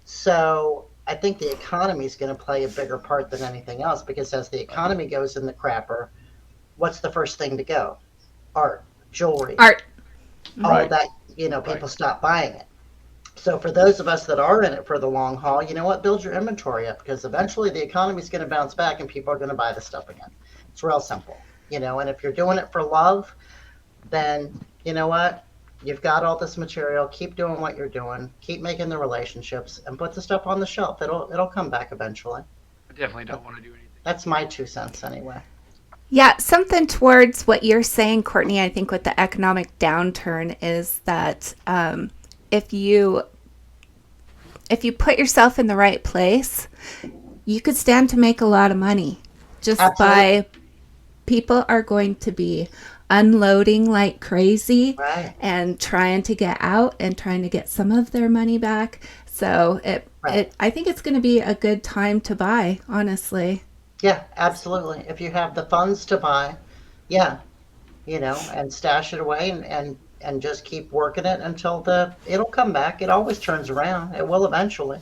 So I think the economy is going to play a bigger part than anything else, because as the economy goes in the crapper, what's the first thing to go? Art, jewelry, Art. all of that, people stop buying it. So for those of us that are in it for the long haul, you know what? Build your inventory up, because eventually the economy is going to bounce back and people are going to buy the stuff again. It's real simple, and if you're doing it for love, then you know what? You've got all this material. Keep doing what you're doing. Keep making the relationships and put the stuff on the shelf. It'll come back eventually. I definitely don't want to do anything. That's my 2 cents anyway. Yeah, something towards what you're saying, Courtney, I think with the economic downturn is that if you put yourself in the right place, you could stand to make a lot of money just by people are going to be unloading like crazy Right. and trying to get out and trying to get some of their money back. So I think it's going to be a good time to buy, honestly. Yeah, absolutely. If you have the funds to buy, yeah, and stash it away and just keep working it until it'll come back. It always turns around. It will eventually.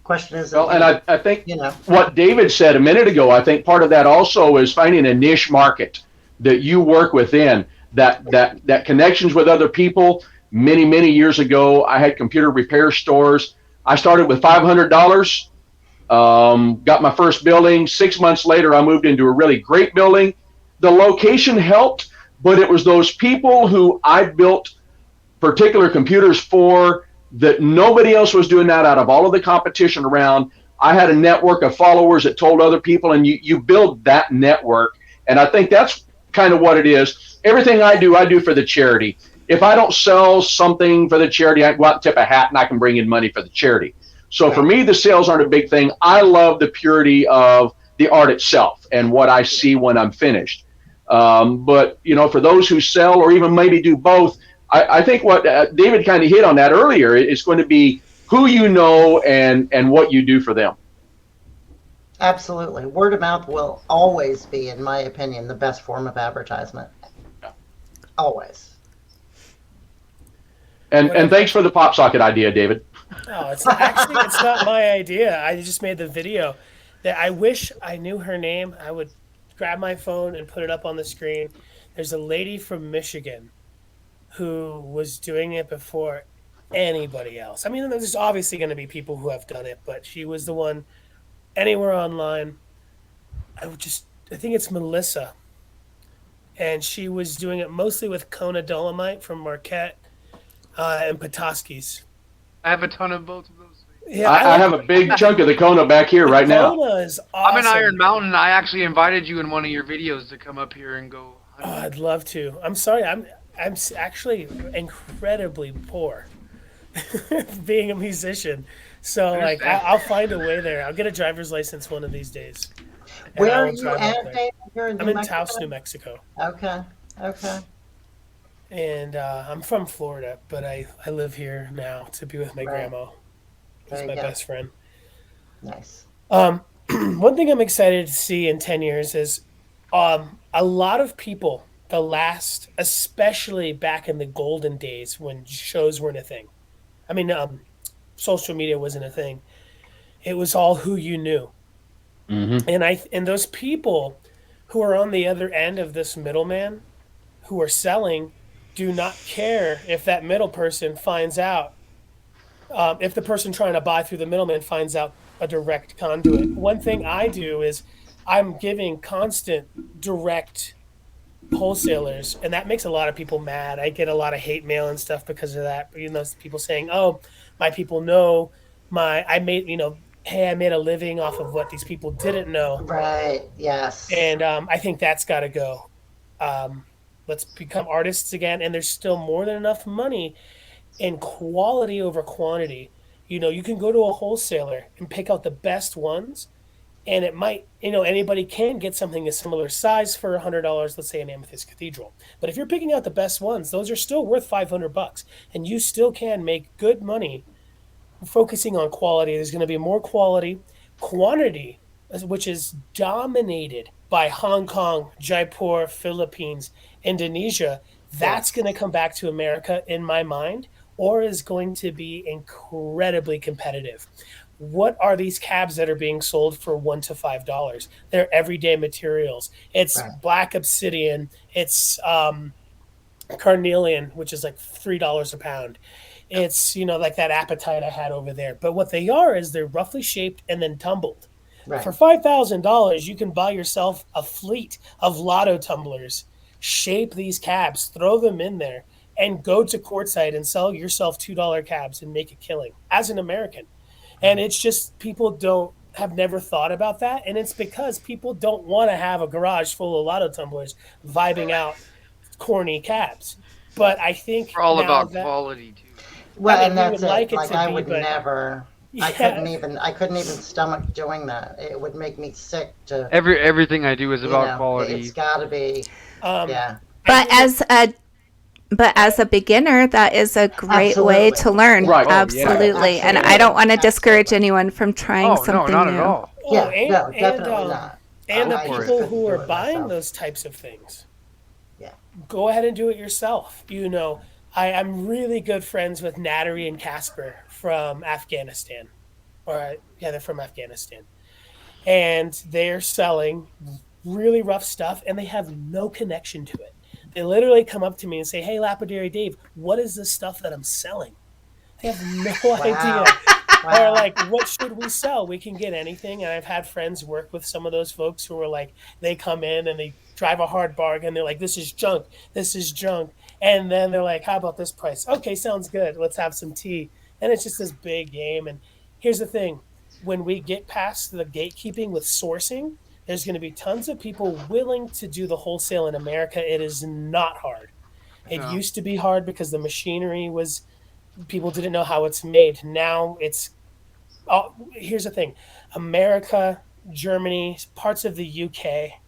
Question is, Well, and I think you know, what David said a minute ago, I think part of that also is finding a niche market that you work within, that connections with other people. Many years ago, I had computer repair stores. I started with $500, got my first building. 6 months later, I moved into a really great building. The location helped, but it was those people who I built particular computers for that nobody else was doing that out of all of the competition around. I had a network of followers that told other people, and you build that network. And I think that's kind of what it is. Everything I do for the charity. If I don't sell something for the charity, I go out and tip a hat and I can bring in money for the charity. So for me, the sales aren't a big thing. I love the purity of the art itself and what I see when I'm finished. But, for those who sell or even maybe do both, I think what David kind of hit on that earlier is going to be who you know and what you do for them. absolutely. Word of mouth will always be, in my opinion, the best form of advertisement. Always. And thanks for the pop socket idea, David. Oh, it's not my idea. I just made the video. That I wish I knew her name. I would grab my phone and put it up on the screen. There's a lady from Michigan who was doing it before anybody else. I mean, there's obviously going to be people who have done it, but she was the one anywhere online. I think it's Melissa. And she was doing it mostly with Kona Dolomite from Marquette and Petoskey's. I have a ton of both of those things. Yeah, I have a big chunk of the Kona back here right now. Kona is awesome. I'm in Iron Mountain. I actually invited you in one of your videos to come up here and go hunting. Oh, I'd love to. I'm sorry. I'm actually incredibly poor, being a musician. So I'll find a way there. I'll get a driver's license one of these days. Where are you at, Dave? I'm in Taos, New Mexico. Okay. And I'm from Florida, but I live here now to be with my grandma. She's my best friend. Nice. One thing I'm excited to see in 10 years is a lot of people, especially back in the golden days when shows weren't a thing. I mean, social media wasn't a thing. It was all who you knew. Mm-hmm. And those people who are on the other end of this middleman who are selling do not care if that middle person finds out. If the person trying to buy through the middleman finds out a direct conduit. One thing I do is I'm giving constant direct wholesalers, and that makes a lot of people mad. I get a lot of hate mail and stuff because of that. People saying, "Oh, my people know I made a living off of what these people didn't know." Right. Yes. And I think that's got to go. Let's become artists again, and there's still more than enough money in quality over quantity. You can go to a wholesaler and pick out the best ones, and it might, anybody can get something a similar size for $100, let's say an Amethyst Cathedral. But if you're picking out the best ones, those are still worth $500, and you still can make good money focusing on quality. There's going to be more quality. Quantity, which is dominated by Hong Kong, Jaipur, Philippines, Indonesia, that's going to come back to America in my mind, or is going to be incredibly competitive. What are these cabs that are being sold for $1 to $5? They're everyday materials. It's black obsidian. It's carnelian, which is like $3 a pound. It's, like that apatite I had over there. But what they are is they're roughly shaped and then tumbled. Right. For $5,000, you can buy yourself a fleet of lotto tumblers, shape these cabs, throw them in there, and go to Quartzsite and sell yourself $2 cabs and make a killing as an American. And it's just people have never thought about that. And it's because people don't want to have a garage full of lotto tumblers vibing out corny cabs. But I think we're all about quality too. Well, and that's it. I would never. I couldn't even stomach doing that. It would make me sick to. Everything I do is about quality. It's got to be. Yeah. But as a beginner, that is a great way to learn. Right. Absolutely. And I don't want to discourage anyone from trying something not new. At all. No, definitely not. And the people who are buying those types of things, go ahead and do it yourself. I'm really good friends with Nattery and Casper from Afghanistan. They're from Afghanistan. And they're selling really rough stuff, and they have no connection to it. They literally come up to me and say, "Hey, Lapidary Dave, what is this stuff that I'm selling?" They have no idea. Or like, what should we sell? We can get anything. And I've had friends work with some of those folks who are like, they come in and they drive a hard bargain. They're like, this is junk. This is junk. And then they're like, how about this price? Okay, sounds good. Let's have some tea. And it's just this big game. And here's the thing. When we get past the gatekeeping with sourcing, there's going to be tons of people willing to do the wholesale in America. It is not hard. It used to be hard because the machinery was, people didn't know how it's made. Now it's, here's the thing. America, Germany, parts of the UK,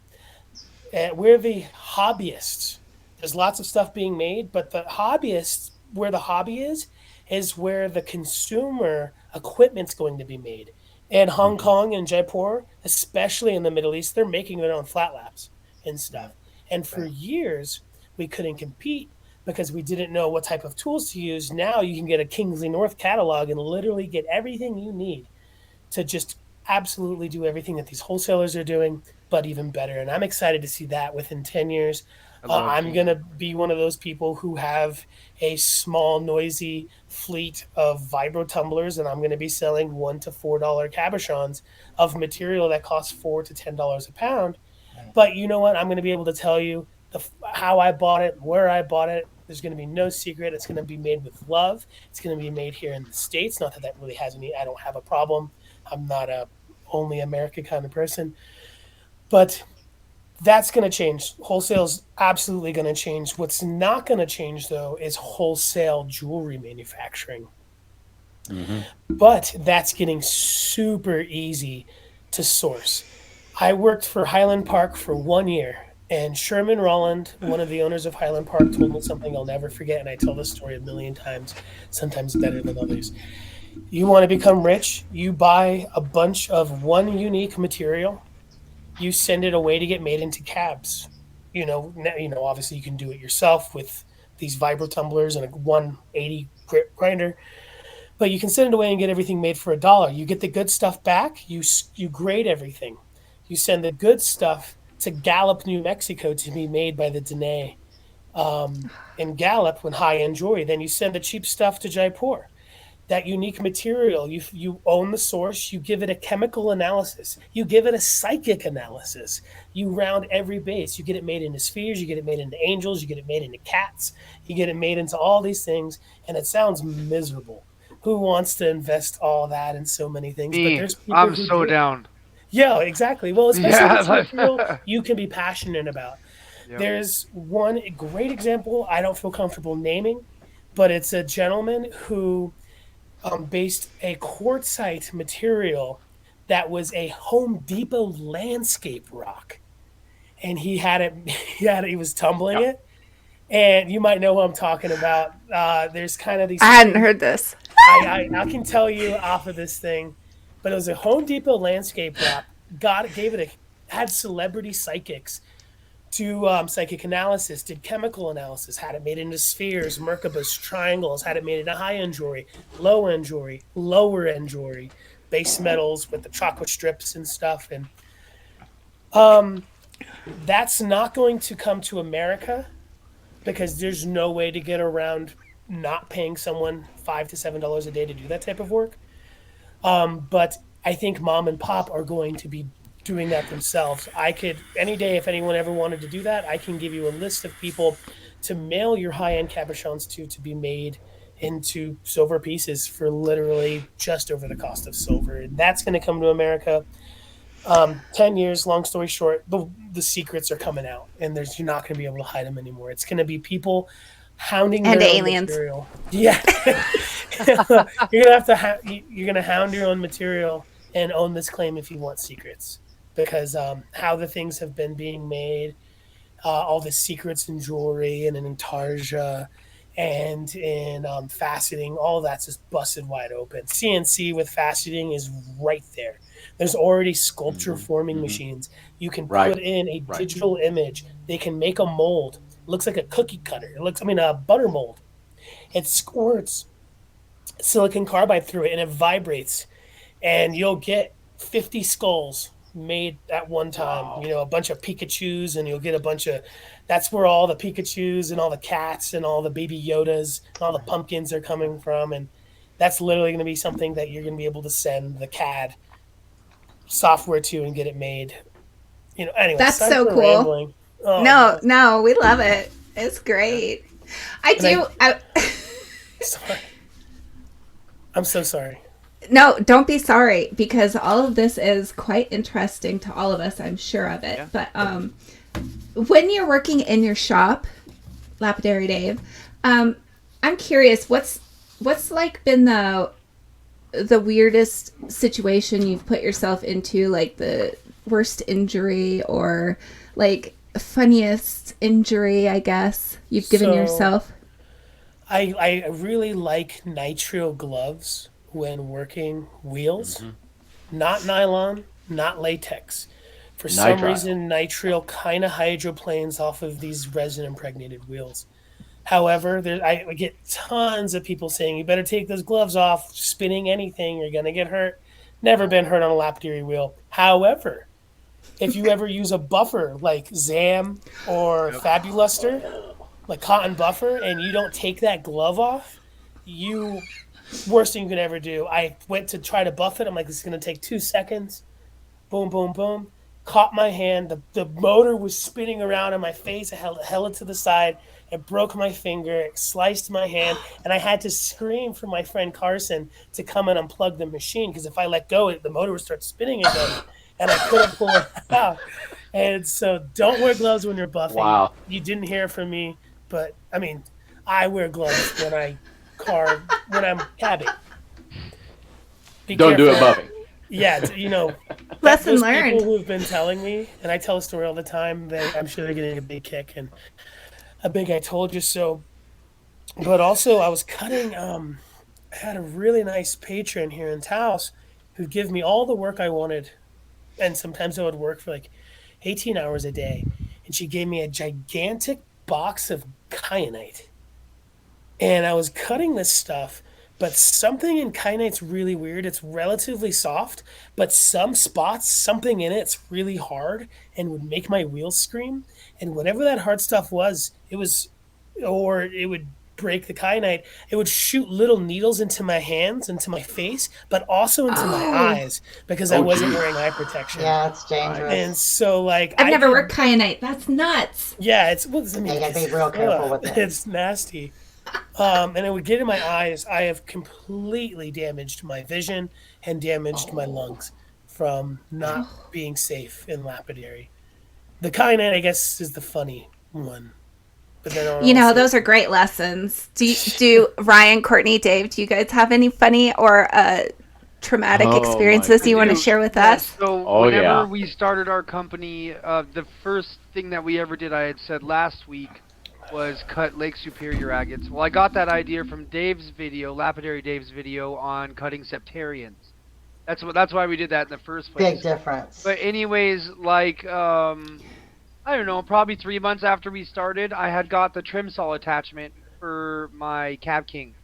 we're the hobbyists. There's lots of stuff being made, but the hobbyists, where the hobby is where the consumer equipment's going to be made. And Hong Kong and Jaipur, especially in the Middle East, they're making their own flat laps and stuff. And for years, we couldn't compete because we didn't know what type of tools to use. Now you can get a Kingsley North catalog and literally get everything you need to just absolutely do everything that these wholesalers are doing, but even better. And I'm excited to see that within 10 years. I'm going to be one of those people who have a small, noisy fleet of vibro tumblers, and I'm going to be selling $1 to $4 cabochons of material that costs $4 to $10 a pound. But you know what? I'm going to be able to tell you how I bought it, where I bought it. There's going to be no secret. It's going to be made with love. It's going to be made here in the States. Not that really has any, I don't have a problem. I'm not a only America kind of person. But that's going to change. Wholesale's absolutely going to change. What's not going to change, though, is wholesale jewelry manufacturing. Mm-hmm. But that's getting super easy to source. I worked for Highland Park for 1 year, and Sherman Rolland, one of the owners of Highland Park, told me something I'll never forget, and I tell this story a million times, sometimes better than others. You want to become rich, you buy a bunch of one unique material, you send it away to get made into cabs. Obviously you can do it yourself with these vibro tumblers and a 180 grit grinder, but you can send it away and get everything made for $1. You get the good stuff back. You grade everything. You send the good stuff to Gallup, New Mexico, to be made by the Dene in Gallup when high-end jewelry. Then you send the cheap stuff to Jaipur. That unique material, you own the source, you give it a chemical analysis, you give it a psychic analysis, you round every base, you get it made into spheres, you get it made into angels, you get it made into cats, you get it made into all these things, and it sounds miserable. Who wants to invest all that in so many things? Me. But there's people I'm who so do. down. Yeah, exactly. Well, especially if it's material you can be passionate about. Yep. There's one great example I don't feel comfortable naming, but it's a gentleman who based a quartzite material that was a Home Depot landscape rock, and he was tumbling it, and you might know who I'm talking about. There's kind of these. I hadn't heard this. I can tell you off of this thing, but it was a Home Depot landscape rock. Had celebrity psychics do psychic analysis, did chemical analysis, had it made into spheres, Merkabahs, triangles, had it made into high-end jewelry, low-end jewelry, lower-end jewelry, base metals with the chocolate strips and stuff. And that's not going to come to America because there's no way to get around not paying someone $5 to $7 a day to do that type of work. But I think mom and pop are going to be doing that themselves. I could, any day, if anyone ever wanted to do that, I can give you a list of people to mail your high-end cabochons to be made into silver pieces for literally just over the cost of silver. And that's going to come to America. 10 years, long story short, the secrets are coming out, and you're not going to be able to hide them anymore. It's going to be people hounding and their aliens. Material. Yeah. you're gonna have to you're gonna hound your own material and own this claim if you want secrets, because how the things have been being made, all the secrets in jewelry and in intarsia and in faceting, all that's just busted wide open. CNC with faceting is right there. There's already sculpture forming machines. You can put in a digital image. They can make a mold. It looks like a cookie cutter. A butter mold. It squirts silicon carbide through it and it vibrates, and you'll get 50 skulls made at one time. Wow. A bunch of Pikachus, and you'll get a bunch of, that's where all the Pikachus and all the cats and all the baby Yodas and all the pumpkins are coming from. And that's literally going to be something that you're going to be able to send the CAD software to and get it made. Anyway, that's so cool. Oh, no, we love it. It's great. Sorry. I'm so sorry. No, don't be sorry, because all of this is quite interesting to all of us. I'm sure of it. Yeah. But when you're working in your shop, Lapidary Dave, I'm curious, what's like been the weirdest situation you've put yourself into, like the worst injury or like funniest injury, I guess, you've given yourself? I really like nitrile gloves when working wheels. Not nylon, not latex. For some reason, nitrile kind of hydroplanes off of these resin-impregnated wheels. However, I get tons of people saying, you better take those gloves off. Spinning anything, you're going to get hurt. Never been hurt on a lapidary wheel. However, if you ever use a buffer like Zam or Fabuluster, like cotton buffer, and you don't take that glove off, worst thing you could ever do. I went to try to buff it. I'm like, this is going to take 2 seconds. Boom, boom, boom. Caught my hand. The motor was spinning around in my face. I held it to the side. It broke my finger. It sliced my hand. And I had to scream for my friend Carson to come and unplug the machine, because if I let go, the motor would start spinning again. And I couldn't pull it out. And so don't wear gloves when you're buffing. Wow. You didn't hear from me. But, I wear gloves when I'm cabbing. Don't do it buffing. Yeah, lesson learned. People who've been telling me, and I tell a story all the time, I'm sure they're getting a big kick and a big I told you so. But also, I was cutting, I had a really nice patron here in Taos who'd give me all the work I wanted, and sometimes I would work for like 18 hours a day, and she gave me a gigantic box of kyanite. And I was cutting this stuff, but something in kyanite's really weird. It's relatively soft, but some spots, something in it's really hard and would make my wheels scream. And whatever that hard stuff was, it would break the kyanite. It would shoot little needles into my hands, into my face, but also into my eyes, because I wasn't wearing eye protection. Yeah, it's dangerous. And so, like, I've never worked kyanite. That's nuts. Yeah, you gotta be real careful with it. It's nasty. And it would get in my eyes. I have completely damaged my vision and damaged my lungs from not being safe in lapidary. The kyanite, I guess, is the funny one. But then those are great lessons. Do Ryan, Courtney, Dave, do you guys have any funny or traumatic experiences you want to share with us? So whenever we started our company, the first thing that we ever did, I had said last week, was cut Lake Superior agates. Well, I got that idea from Dave's video, Lapidary Dave's video on cutting septarians. That's why we did that in the first place. Big difference. But anyways, like I don't know, probably 3 months after we started, I had got the trim saw attachment for my Cab King.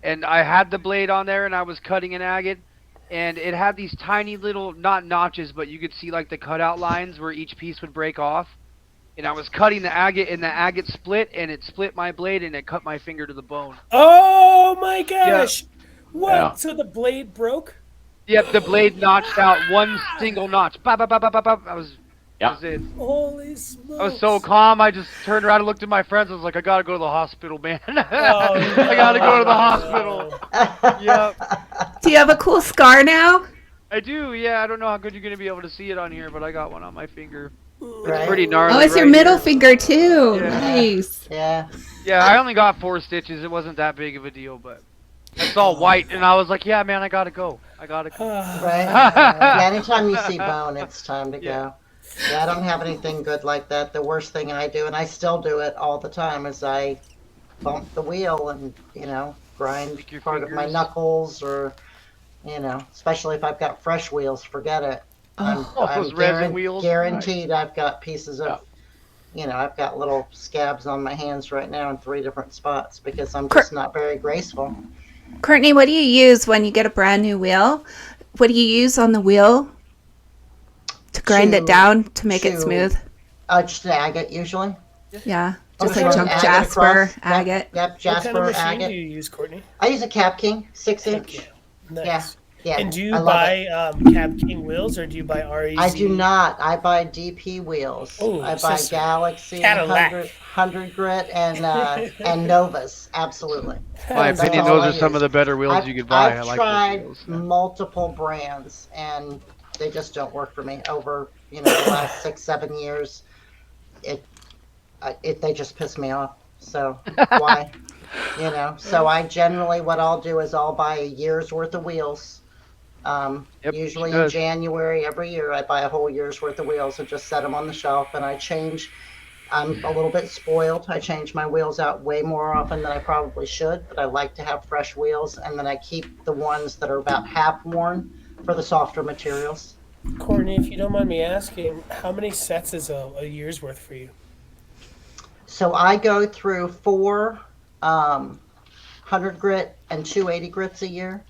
And I had the blade on there, and I was cutting an agate, and it had these tiny little, not notches, but you could see like the cutout lines where each piece would break off. And I was cutting the agate, and the agate split, and it split my blade, and it cut my finger to the bone. Oh my gosh! Yeah. What? Yeah. So the blade broke? Yep, the blade notched out one single notch. Bop, bop, bop, bop, bop. That was it. Holy smokes! I was so calm. I just turned around and looked at my friends. I was like, I gotta go to the hospital, man. I gotta go to the hospital. Yep. Do you have a cool scar now? I do. Yeah, I don't know how good you're gonna be able to see it on here, but I got one on my finger. Right. It's pretty gnarly. Oh, it's your middle finger too. Yeah. Nice. Yeah. Yeah, I only got 4 stitches. It wasn't that big of a deal, but It's all white, and I was like, yeah, man, I gotta go. Right? Yeah, anytime you see bone, it's time to go. Yeah, I don't have anything good like that. The worst thing I do, and I still do it all the time, is I bump the wheel and, grind part of my knuckles, or, especially if I've got fresh wheels, forget it. I'm those resin wheels. Guaranteed I've got pieces of, I've got little scabs on my hands right now in 3 different spots because I'm just not very graceful. Courtney, what do you use when you get a brand new wheel? What do you use on the wheel to grind it down to make it smooth? Just an agate usually. Yeah, just like Jasper, agate. Yep, Jasper, what kind of machine agate. do you use, Courtney? I use a Cab King, 6-inch. Nice. Yeah. And do you buy Cab King wheels or do you buy REZ? I do not. I buy DP wheels. Ooh, I buy Galaxy, Cadillac. 100 grit, and Novas. Absolutely. My opinion, those are some of the better wheels you could buy. I've I like tried those wheels. multiple brands, and they just don't work for me. Over the last 6-7 years, they just piss me off. So why? So I generally, what I'll do is I'll buy a year's worth of wheels. Usually in January every year, I buy a whole year's worth of wheels and just set them on the shelf, and I change. I'm a little bit spoiled. I change my wheels out way more often than I probably should, but I like to have fresh wheels, and then I keep the ones that are about half worn for the softer materials. Courtney, if you don't mind me asking, how many sets is a year's worth for you? So I go through 4 100 grit and 280 grits a year.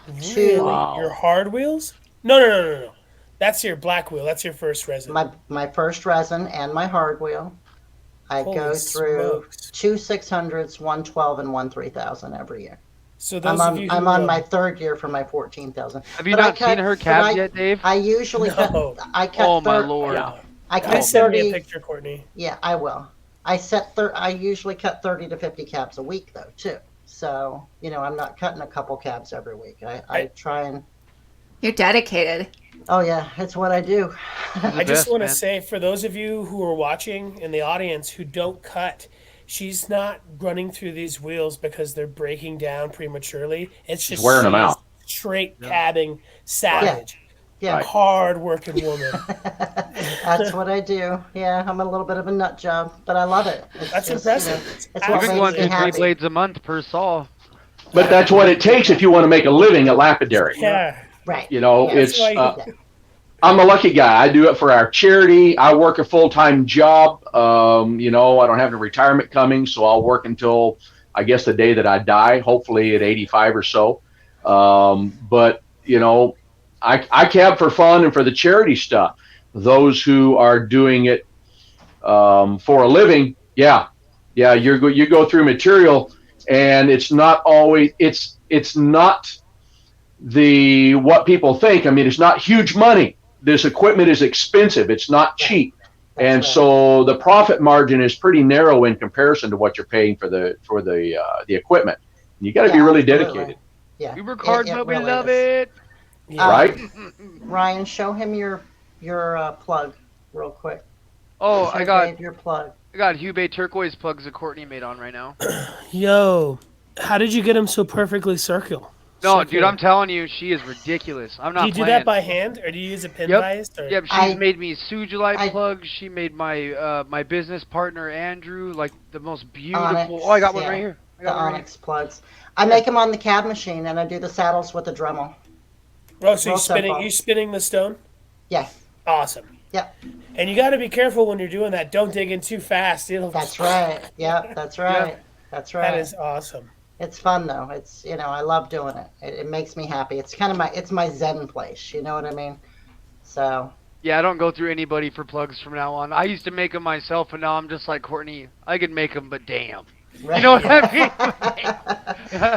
Really? Your hard wheels? No. That's your black wheel. That's your first resin. My first resin and my hard wheel. I go through 2 600s, 1 12, and 1 3000 every year. So those I'm on my 3rd year for my 14,000. Have you not seen her cabs yet, Dave? I usually cut. I cut. Oh my lord! Yeah. I cut send 30. me a picture, Courtney. Yeah, I will. I usually cut 30 to 50 cabs a week though too. So I'm not cutting a couple cabs every week. I try and. You're dedicated. Oh yeah, it's what I do. I just want to say, for those of you who are watching in the audience who don't cut, she's not running through these wheels because they're breaking down prematurely. It's just wearing them out. Straight cabbing, savage. Yeah. Hard-working woman. That's what I do. Yeah, I'm a little bit of a nut job, but I love it. That's impressive. It's We've what been makes going me through 3 happy. blades a month per saw. But that's what it takes if you want to make a living at Lapidary. Yeah. Right. It's. That's why I'm a lucky guy. I do it for our charity. I work a full-time job. I don't have a retirement coming, so I'll work until I guess the day that I die, hopefully at 85 or so. But I cab for fun and for the charity stuff. Those who are doing it for a living, you go through material, and it's not always it's not what people think. I mean, it's not huge money. This equipment is expensive. It's not cheap. And so the profit margin is pretty narrow in comparison to what you're paying for the equipment. You got to be really dedicated. Yeah. We work hard, but we really love is. it. Right? Ryan, show him your plug real quick. Oh, Show I got Dave your plug. Hubei turquoise plugs that Courtney made on right now. Yo, how did you get them so perfectly circular? No, dude, I'm telling you, she is ridiculous. I'm not Do you do that by hand, or do you use a pin vise? Or? Yep, she's made me Sujilite plugs. She made my my business partner, Andrew, like the most beautiful. Onyx, I got one right here. The Onyx plugs. I make them on the cab machine, and I do the saddles with the Dremel. Oh, so you spinning the stone? Yeah. Awesome. Yep. And you got to be careful when you're doing that. Don't dig in too fast. That's right. Yeah, that's right. Yeah. That's right. That is awesome. It's fun though. It's I love doing it. It makes me happy. It's kind of my zen place. You know what I mean? So. Yeah, I don't go through anybody for plugs from now on. I used to make them myself, and now I'm just like Courtney. I could make them, but damn. Right. You know what I mean?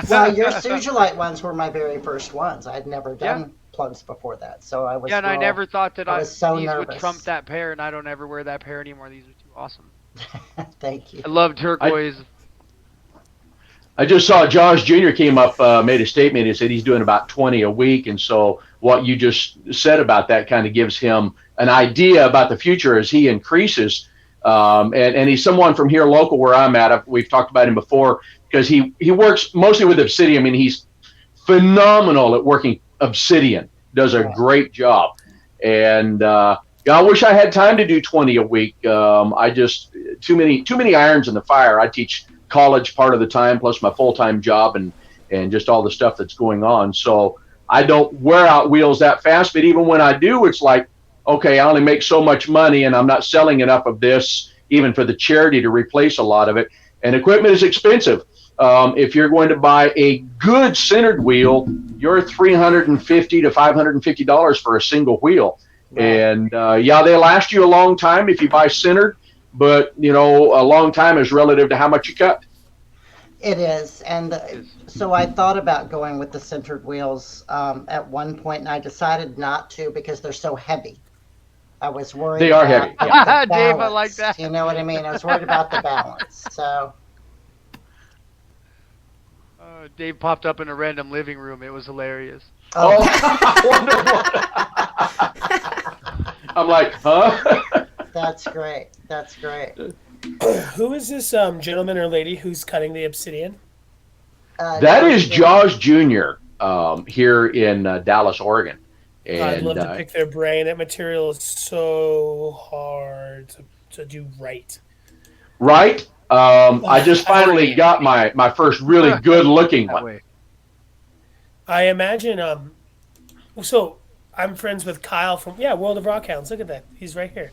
Well, your Sujilite ones were my very first ones. I'd never done plugs before that, so I was. Yeah, and I never thought that these nervous. would trump that pair, and I don't ever wear that pair anymore. These are too awesome. Thank you. I love turquoise. I just saw Josh Jr. came up, made a statement. He said he's doing about 20 a week. And so what you just said about that kind of gives him an idea about the future as he increases. And he's someone from here local where I'm at. We've talked about him before because he works mostly with Obsidian. I mean, he's phenomenal at working obsidian. Does a great job. And I wish I had time to do 20 a week. I just too many irons in the fire. I teach college part of the time, plus my full-time job and just all the stuff that's going on. So I don't wear out wheels that fast. But even when I do, it's like, okay, I only make so much money, and I'm not selling enough of this even for the charity to replace a lot of it. And equipment is expensive. If you're going to buy a good centered wheel, you're $350 to $550 for a single wheel. And they last you a long time if you buy centered, but a long time is relative to how much you cut. It is. And so I thought about going with the centered wheels at one point, and I decided not to because they're so heavy. I was worried. They are heavy. Yeah. Dave, I like that. You know what I mean? I was worried about the balance. So Dave popped up in a random living room. It was hilarious. Oh, wonderful. I'm like, huh? That's great. That's great. Who is this gentleman or lady who's cutting the obsidian? That is Jaws Jr. Here in Dallas, Oregon. And, I'd love to pick their brain. That material is so hard to do right. Right? I just finally got my first really good looking one. I imagine. So I'm friends with Kyle from World of Rockhounds. Look at that. He's right here.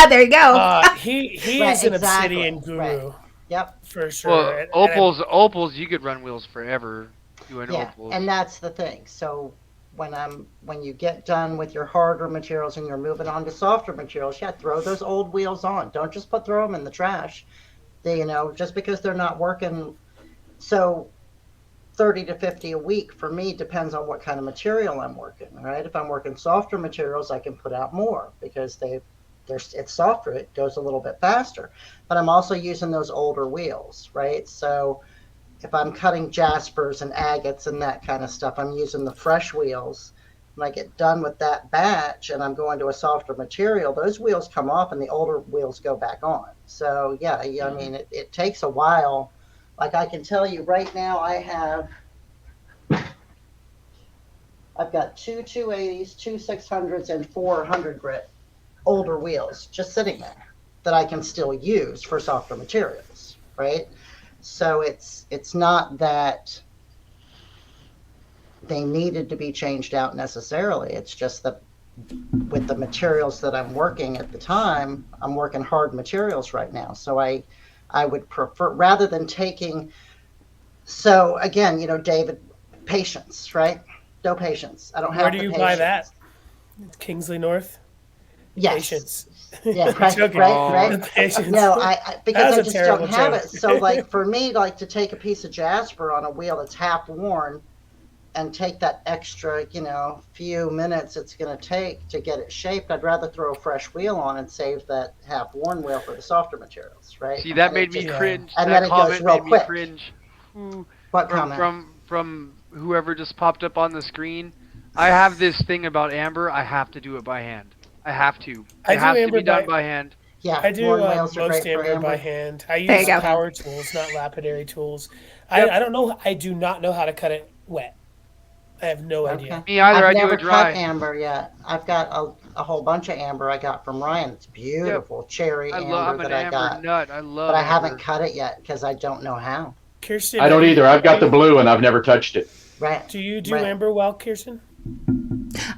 There you go. He is an obsidian guru. Right. Yep. For sure. Well, opals, you could run wheels forever doing opals. And that's the thing. So when you get done with your harder materials and you're moving on to softer materials, throw those old wheels on. Don't just throw them in the trash. Just because they're not working. So 30 to 50 a week for me depends on what kind of material I'm working, right? If I'm working softer materials, I can put out more because it's softer. It goes a little bit faster. But I'm also using those older wheels, right? So if I'm cutting jaspers and agates and that kind of stuff, I'm using the fresh wheels. When I get done with that batch and I'm going to a softer material, those wheels come off and the older wheels go back on. So I mean, it takes a while. Like I can tell you right now, I've got two 280s, two 600s, and 400 grit older wheels just sitting there that I can still use for softer materials, right? So it's not that they needed to be changed out necessarily. It's just that with the materials that I'm working at the time, I'm working hard materials right now. So I would prefer, rather than taking, so again, David, patience, right? No patience. I don't have. Where do you buy that? Kingsley North? Yes. Patience. Yeah, right. Patience. No, because I just don't have joke. it. So like for me, like to take a piece of jasper on a wheel that's half worn and take that extra, few minutes it's going to take to get it shaped, I'd rather throw a fresh wheel on and save that half worn wheel for the softer materials, right? See, that made me cringe. And that then it goes real quick. Cringe. What comment? From whoever just popped up on the screen. I have this thing about amber. I have to do it by hand. I have to. It has to be done by hand. Yeah, I do most amber by hand. I use power tools, not lapidary tools. I don't know. I do not know how to cut it wet. I have no idea. Me either. I've I never do it dry. cut amber yet. I've got a whole bunch of amber I got from Ryan. It's beautiful cherry amber that I got. Nut. I love. But I amber. haven't cut it yet because I don't know how. Kirsten, I don't either. I've got the blue and I've never touched it. Right. Do you do amber well, Kirsten?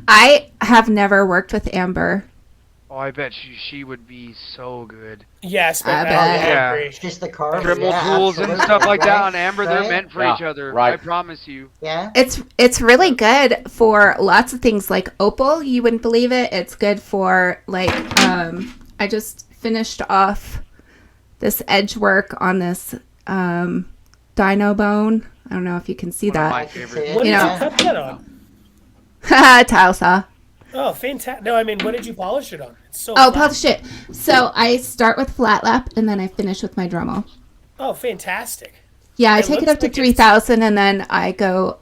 I have never worked with amber. Oh, I bet she would be so good. Yes, I bet. I agree. Just the carbs. Dremel tools and stuff like that on amber, they're meant for each other. Right. I promise you. Yeah. It's really good for lots of things like opal. You wouldn't believe it. It's good for like I just finished off this edge work on this dino bone. I don't know if you can see that. My favorite. What did you know. cut that on? Tile saw. Oh, fantastic. No, I mean, what did you polish it on? It's so Oh, flat. polish it. So I start with flat lap and then I finish with my Dremel. Oh, fantastic. Yeah, I It take it looks up to like 3,000 and then I go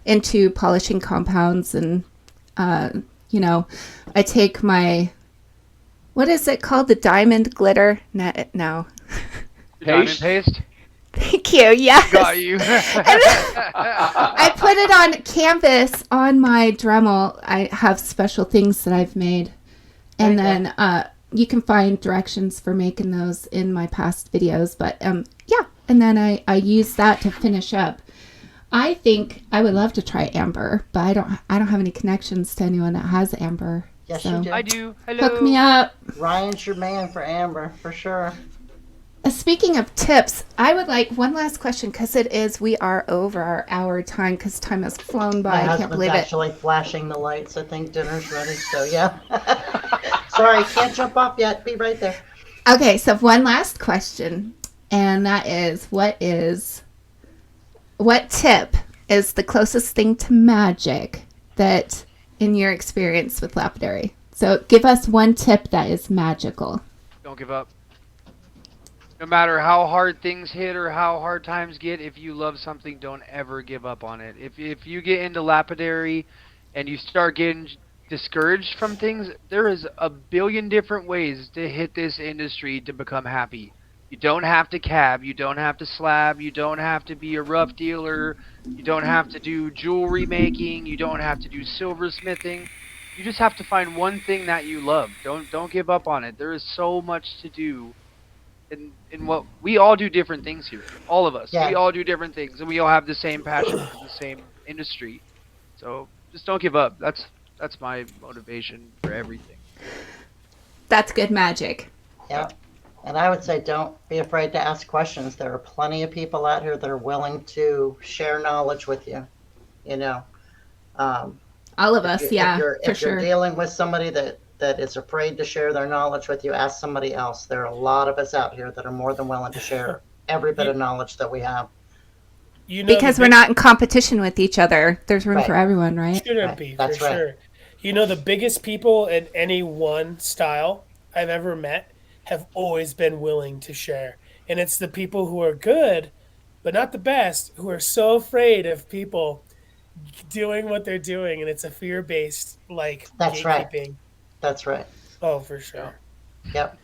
into polishing compounds and, I take my, what is it called? The diamond glitter? No. Diamond paste? Thank Thank you. Yes. Got you. I put it on canvas on my Dremel. I have special things that I've made. And then you can find directions for making those in my past videos. But yeah, and then I use that to finish up. I think I would love to try amber, but I don't have any connections to anyone that has amber. Yes, so you do. I do. Hello. Hook me up. Ryan's your man for amber, for sure. Speaking of tips, I would like one last question because we are over our hour time because time has flown by. My I can't believe husband's actually flashing the lights. I think dinner's ready, so yeah. Sorry, can't jump off yet. Be right there. Okay, so one last question, and that is, what tip is the closest thing to magic that, in your experience with lapidary? So give us one tip that is magical. Don't give up. No matter how hard things hit or how hard times get, if you love something, don't ever give up on it. If you get into lapidary and you start getting discouraged from things, there is a billion different ways to hit this industry to become happy. You don't have to cab, you don't have to slab, you don't have to be a rough dealer, you don't have to do jewelry making, you don't have to do silversmithing. You just have to find one thing that you love. Don't give up on it. There is so much to do. In what we all do different things here. All of us. Yeah. We all do different things, and we all have the same passion for the same industry. So just don't give up. That's my motivation for everything. That's good magic. Yeah. And I would say don't be afraid to ask questions. There are plenty of people out here that are willing to share knowledge with you. You know. All of us, yeah, for if sure. you're dealing with somebody that is afraid to share their knowledge with you, ask somebody else. There are a lot of us out here that are more than willing to share every bit of knowledge that we have. Because we're not in competition with each other. There's room for everyone, right? Shouldn't be, for sure. You know, the biggest people in any one style I've ever met have always been willing to share. And it's the people who are good, but not the best, who are so afraid of people doing what they're doing. And it's a fear-based, That's gatekeeping. right. That's right. Oh, for sure. Yep.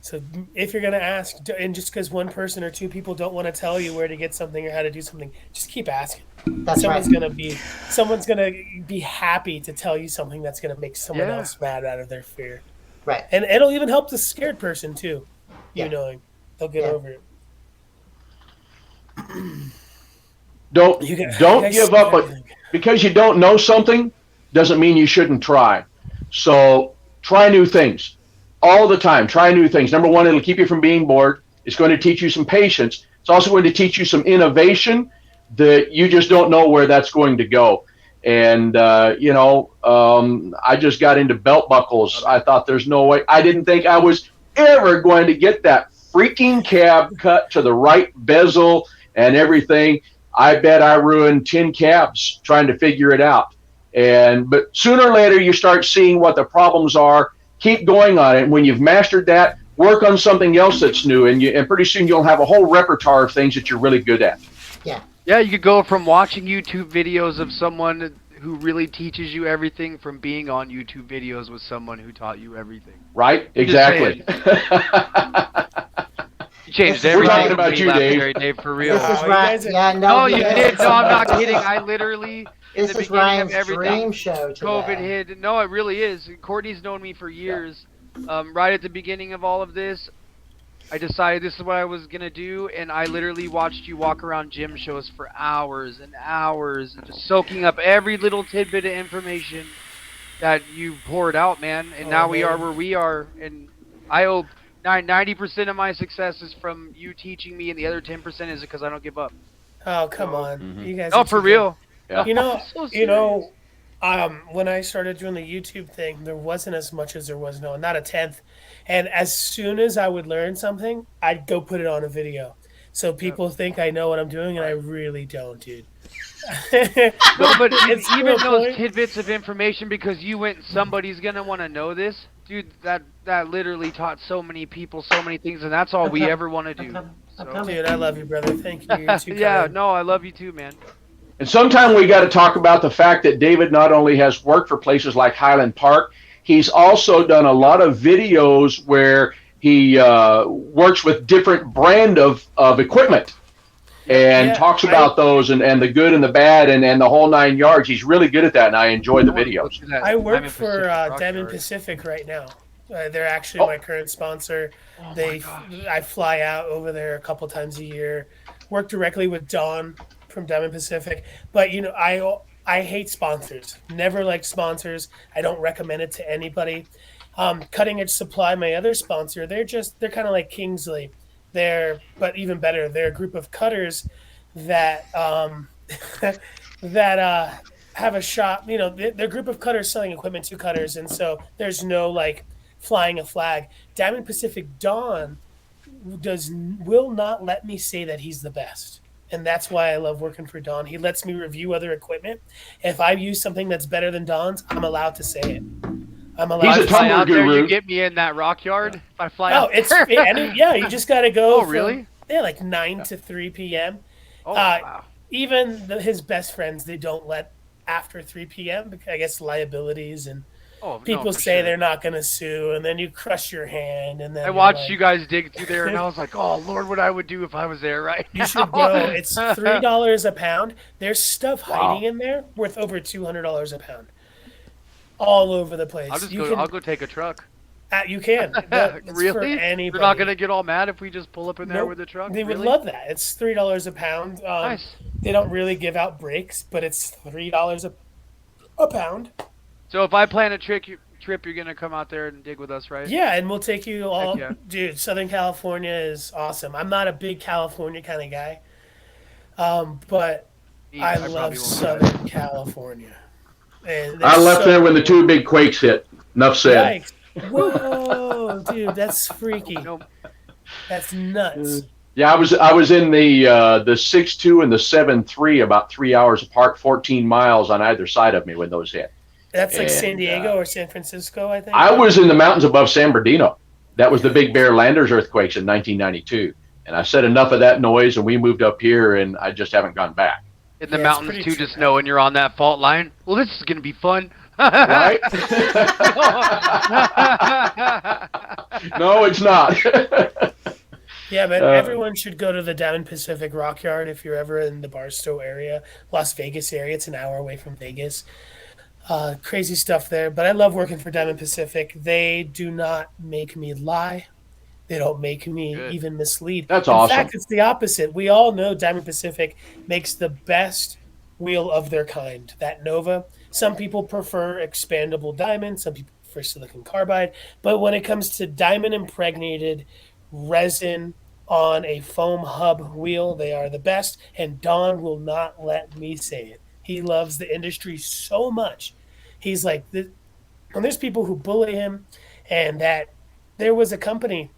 So if you're going to ask, and just because one person or two people don't want to tell you where to get something or how to do something, just keep asking. That's someone's going to be happy to tell you something that's going to make someone else mad out of their fear. Right. And it'll even help the scared person too. Yeah. Knowing they'll get over it. Don't give up. But because you don't know something doesn't mean you shouldn't try. So try new things all the time. Try new things. Number one, it'll keep you from being bored. It's going to teach you some patience. It's also going to teach you some innovation that you just don't know where that's going to go. And, I just got into belt buckles. I thought there's no way. I didn't think I was ever going to get that freaking cab cut to the right bezel and everything. I bet I ruined 10 cabs trying to figure it out. But sooner or later, you start seeing what the problems are. Keep going on it. And when you've mastered that, work on something else that's new. And pretty soon you'll have a whole repertoire of things that you're really good at. Yeah. Yeah, you could go from watching YouTube videos of someone who really teaches you everything from being on YouTube videos with someone who taught you everything. Right? Exactly. You changed We're everything. talking about you, Lapidary Dave, for real. This is right. Yeah, No, you did. No, I'm not kidding. I literally. This is Ryan's dream show today. COVID hit. No, it really is. Courtney's known me for years. Right at the beginning of all of this, I decided this is what I was going to do, and I literally watched you walk around gym shows for hours and hours, just soaking up every little tidbit of information that you poured out, man. And now we are where we are, and I owe 90% of my success is from you teaching me, and the other 10% is because I don't give up. Oh, come on. You guys. Oh, for real. Yeah. When I started doing the YouTube thing, there wasn't as much as there was now, not a tenth. And as soon as I would learn something, I'd go put it on a video. So people think I know what I'm doing, and I really don't, dude. No, but It's even to a those point. tidbits of information, because you went, somebody's going to want to know this. Dude, that literally taught so many people so many things, and that's all we ever want to do. So. Dude, I love you, brother. Thank you. You're too Yeah, kind. no, I love you too, man. And sometime we got to talk about the fact that David not only has worked for places like Highland Park, he's also done a lot of videos where he works with different brand of equipment. and talks about those and the good and the bad and the whole 9 yards. He's really good at that, and I enjoy the videos. I work for Diamond Pacific right now. They're actually my current sponsor. I fly out over there a couple times a year. Work directly with Don from Diamond Pacific. But I hate sponsors. Never liked sponsors. I don't recommend it to anybody. Cutting Edge Supply, my other sponsor, they're kind of like Kingsley. But even better, they're a group of cutters that have a shop. They're a group of cutters selling equipment to cutters, and so there's no like flying a flag. Diamond Pacific Don will not let me say that he's the best, and that's why I love working for Don. He lets me review other equipment. If I use something that's better than Don's, I'm allowed to say it. He's a tumbler guru. You get me in that rock yard if I fly out there. You just got to go. Oh, really? Like 9 to 3 p.m. Oh, wow. Even his best friends, they don't let after 3 p.m. because I guess liabilities and people say they're not going to sue, and then you crush your hand. And then I watched you guys dig through there, and I was like, "Oh Lord, what I would do if I was there right now." You should go. It's $3 a pound. There's stuff hiding in there worth over $200 a pound. All over the place. I'll go take a truck. You can. Really? They're not going to get all mad if we just pull up in there with a truck? They would love that. It's $3 a pound. Nice. They don't really give out breaks, but it's $3 a pound. So if I plan a trip, you're going to come out there and dig with us, right? Yeah, and we'll take you all. Yeah. Dude, Southern California is awesome. I'm not a big California kind of guy, but I love Southern California. And I left there when the 2 big quakes hit. Enough said. Yikes. Whoa, dude, that's freaky. That's nuts. Yeah, I was in the 6.2 and the 7.3 about 3 hours apart, 14 miles on either side of me when those hit. That's like San Diego or San Francisco, I think. I was in the mountains above San Bernardino. That was the Big Bear Landers earthquakes in 1992. And I said enough of that noise, and we moved up here, and I just haven't gone back. In the mountains, too, just knowing you're on that fault line. Well, this is going to be fun. Right? No, it's not. Yeah, but everyone should go to the Diamond Pacific Rock Yard if you're ever in the Barstow area, Las Vegas area. It's an hour away from Vegas. Crazy stuff there. But I love working for Diamond Pacific. They do not make me lie. They don't make me even mislead. That's awesome. In fact, it's the opposite. We all know Diamond Pacific makes the best wheel of their kind, that Nova. Some people prefer expandable diamond. Some people prefer silicon carbide. But when it comes to diamond-impregnated resin on a foam hub wheel, they are the best. And Don will not let me say it. He loves the industry so much. He's like, and there's people who bully him, and that there was a company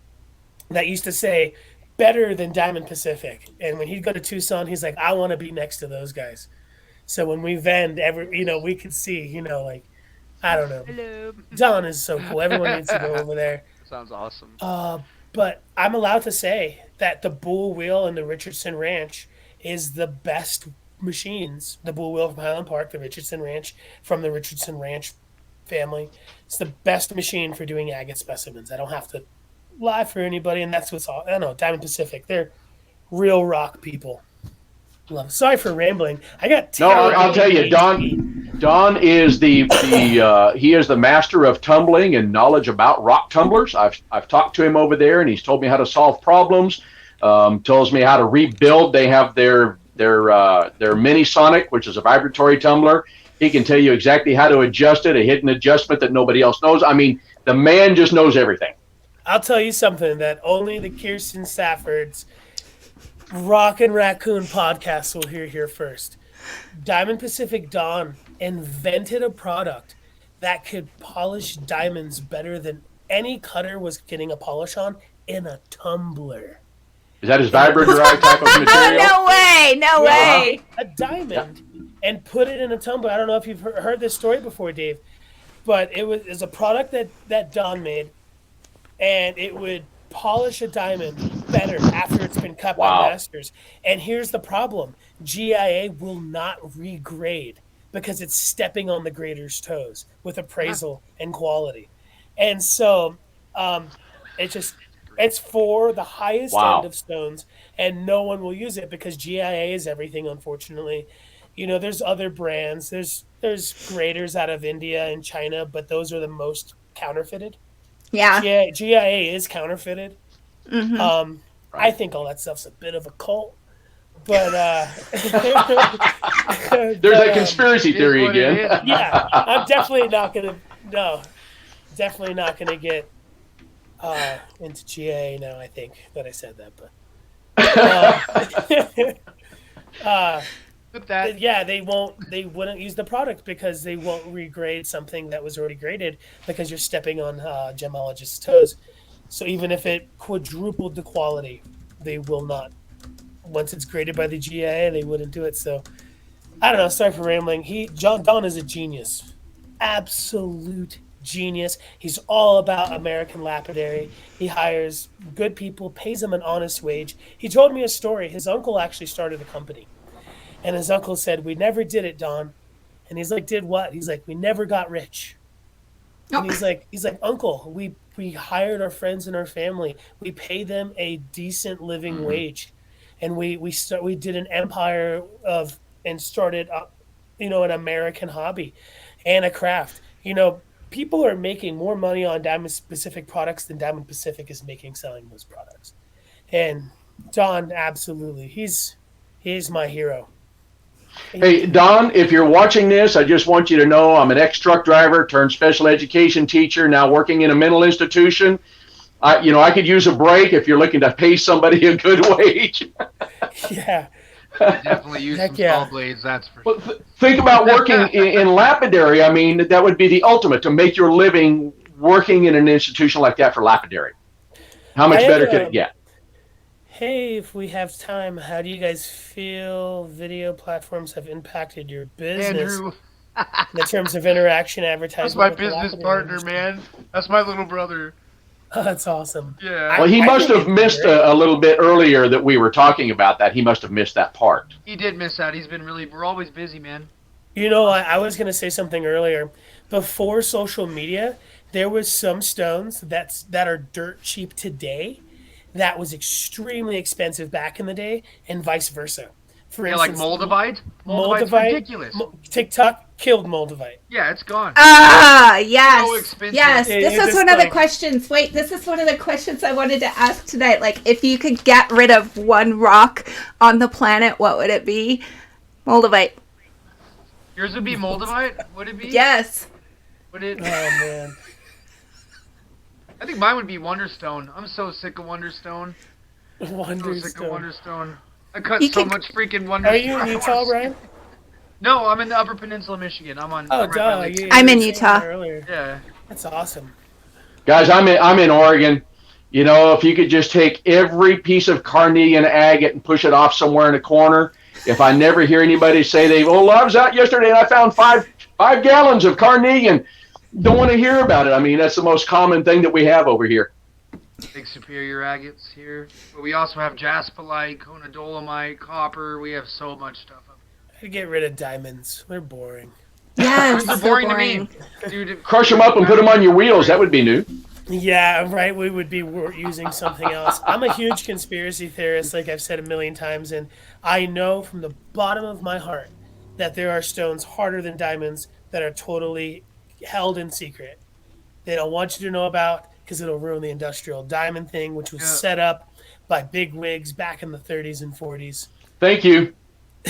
that used to say better than Diamond Pacific. And when he'd go to Tucson, he's like, I want to be next to those guys. So when we vend, we could see, like, I don't know. Hello. Don is so cool. Everyone needs to go over there. Sounds awesome. But I'm allowed to say that the Bull Wheel and the Richardson Ranch is the best machines. The Bull Wheel from Highland Park, the Richardson Ranch from the Richardson Ranch family. It's the best machine for doing agate specimens. I don't have to lie for anybody, and that's what's all. I don't know, Diamond Pacific. They're real rock people. Love. Sorry for rambling. I got I'll tell you, Don is he is the master of tumbling and knowledge about rock tumblers. I've talked to him over there, and he's told me how to solve problems. Tells me how to rebuild. They have their mini Sonic, which is a vibratory tumbler. He can tell you exactly how to adjust it, a hidden adjustment that nobody else knows. I mean, the man just knows everything. I'll tell you something that only the Kirsten Stafford's Rock and Raccoon podcast will hear here first. Diamond Pacific Don invented a product that could polish diamonds better than any cutter was getting a polish on in a tumbler. Is that his vibrator type of material? No way. A diamond and put it in a tumbler. I don't know if you've heard this story before, Dave, but it was a product that Don made, and it would polish a diamond better after it's been cut by masters. And here's the problem. GIA will not regrade because it's stepping on the grader's toes with appraisal and quality. And so it just It's for the highest Wow. end of stones, and no one will use it because GIA is everything, unfortunately. There's other brands. There's graders out of India and China, but those are the most counterfeited. Yeah. GIA is counterfeited. Mm-hmm. I think all that stuff's a bit of a cult. But There's that conspiracy theory again. Yeah, I'm definitely not gonna get into GA now. I think that I said that, but With that, yeah, they wouldn't use the product because they won't regrade something that was already graded because you're stepping on gemologists' toes. So even if it quadrupled the quality, they will not. Once it's graded by the GIA, they wouldn't do it. So I don't know. Sorry for rambling. Don is a genius, absolute genius. He's all about American lapidary. He hires good people, pays them an honest wage. He told me a story. His uncle actually started a company, and his uncle said, "We never did it, Don." And he's like, "Did what?" He's like, "We never got rich." And he's like, "Uncle, we hired our friends and our family. We pay them a decent living wage, and we did an empire and started up, an American hobby, and a craft. People are making more money on Diamond Pacific products than Diamond Pacific is making selling those products." And Don, absolutely, he's my hero. Hey, Don, if you're watching this, I just want you to know I'm an ex-truck driver turned special education teacher, now working in a mental institution. I could use a break if you're looking to pay somebody a good wage. Yeah. definitely use Heck some yeah. saw blades, that's for sure. Well, think about working in lapidary. I mean, that would be the ultimate, to make your living working in an institution like that for lapidary. How much better could it get? Hey, if we have time, how do you guys feel video platforms have impacted your business Andrew, in terms of interaction, advertising? that's my with the business lapidary partner, industry? man. That's my little brother. Oh, that's awesome. Yeah. Well, he I must think have it's missed great. a little bit earlier that we were talking about that. He must have missed that part. He did miss out. We're always busy, man. I was going to say something earlier. Before social media, there was some stones that are dirt cheap today that was extremely expensive back in the day, and vice versa. For Yeah, like instance, Moldavite? Moldavite's ridiculous. TikTok killed Moldavite. Yeah, it's gone. Yes. So expensive. Yes. It- This it is just one of the like- questions. Wait, this is one of the questions I wanted to ask tonight. Like, if you could get rid of one rock on the planet, what would it be? Moldavite. Yours would be Moldavite? Would it be? Yes. Would it? Oh, man. I think mine would be Wonderstone. I'm so sick of Wonderstone. So sick of Wonderstone. Wonderstone. I cut You so can- much freaking Wonderstone. Are you in Utah, Brian? No, I'm in the Upper Peninsula, Michigan. I'm on. Oh, I'm right by duh. Lake You I'm were in saying Utah. that earlier. Yeah. That's awesome. Guys, I'm in Oregon. If you could just take every piece of carnelian agate and push it off somewhere in a corner. If I never hear anybody say I was out yesterday and I found five gallons of carnelian. Don't want to hear about it. I mean, that's the most common thing that we have over here. Big superior agates here. But we also have jasperite, conodolomite, copper. We have so much stuff up I'd get rid of diamonds. They're boring. Yes. They're so boring to boring. me. Dude, Crush them up and put them on your wheels. That would be new. Yeah, right. We would be using something else. I'm a huge conspiracy theorist, like I've said a million times, and I know from the bottom of my heart that there are stones harder than diamonds that are totally held in secret. They don't want you to know about because it'll ruin the industrial diamond thing, which was set up by big wigs back in the 30s and 40s. Thank you.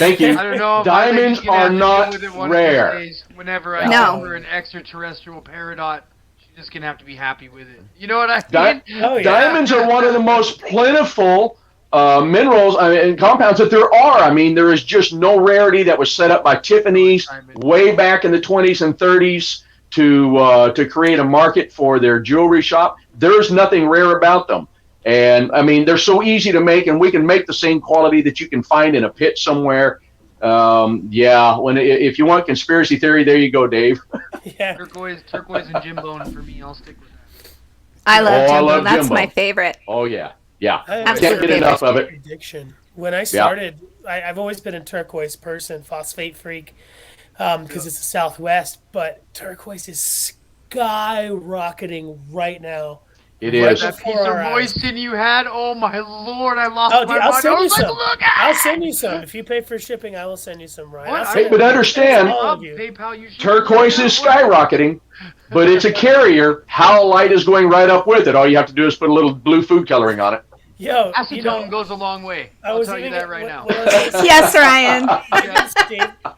I don't know. Diamonds my lady's gonna have are to not deal with it one rare. Of these days. Whenever I No. give her an extraterrestrial peridot, she's just gonna have to be happy with it. You know what I Di- mean? Oh, yeah. Diamonds are one of the most plentiful minerals and compounds that there are. I mean, there is just no rarity that was set up by Tiffany's way back in the 20s and 30s to create a market for their jewelry shop. There's nothing rare about them. And, I mean, they're so easy to make, and we can make the same quality that you can find in a pit somewhere. If you want conspiracy theory, there you go, Dave. Yeah. Turquoise and Jim Bone for me. I'll stick with that. I love I Jimbo. love That's Jimbo. my favorite. Oh, yeah. Yeah. I Can't Absolutely. get enough of it. Addiction. When I started, I've always been a turquoise person, phosphate freak, because it's the Southwest. But turquoise is skyrocketing right now It Right is. That piece before of our eyes. moisten you had, oh my lord, I lost Oh, my dude, I'll mind. send I you was like, some. look at I'll send you some. If you pay for shipping, I will send you some, Ryan. What? I'll send Hey, but it- understand, all of you. PayPal, you should turquoise is skyrocketing, but it's a carrier. Howlite is going right up with it. All you have to do is put a little blue food coloring on it. Yo, Acetone you know, goes a long way. I I'll was tell you even that right now. what I was gonna say- Yes, Ryan.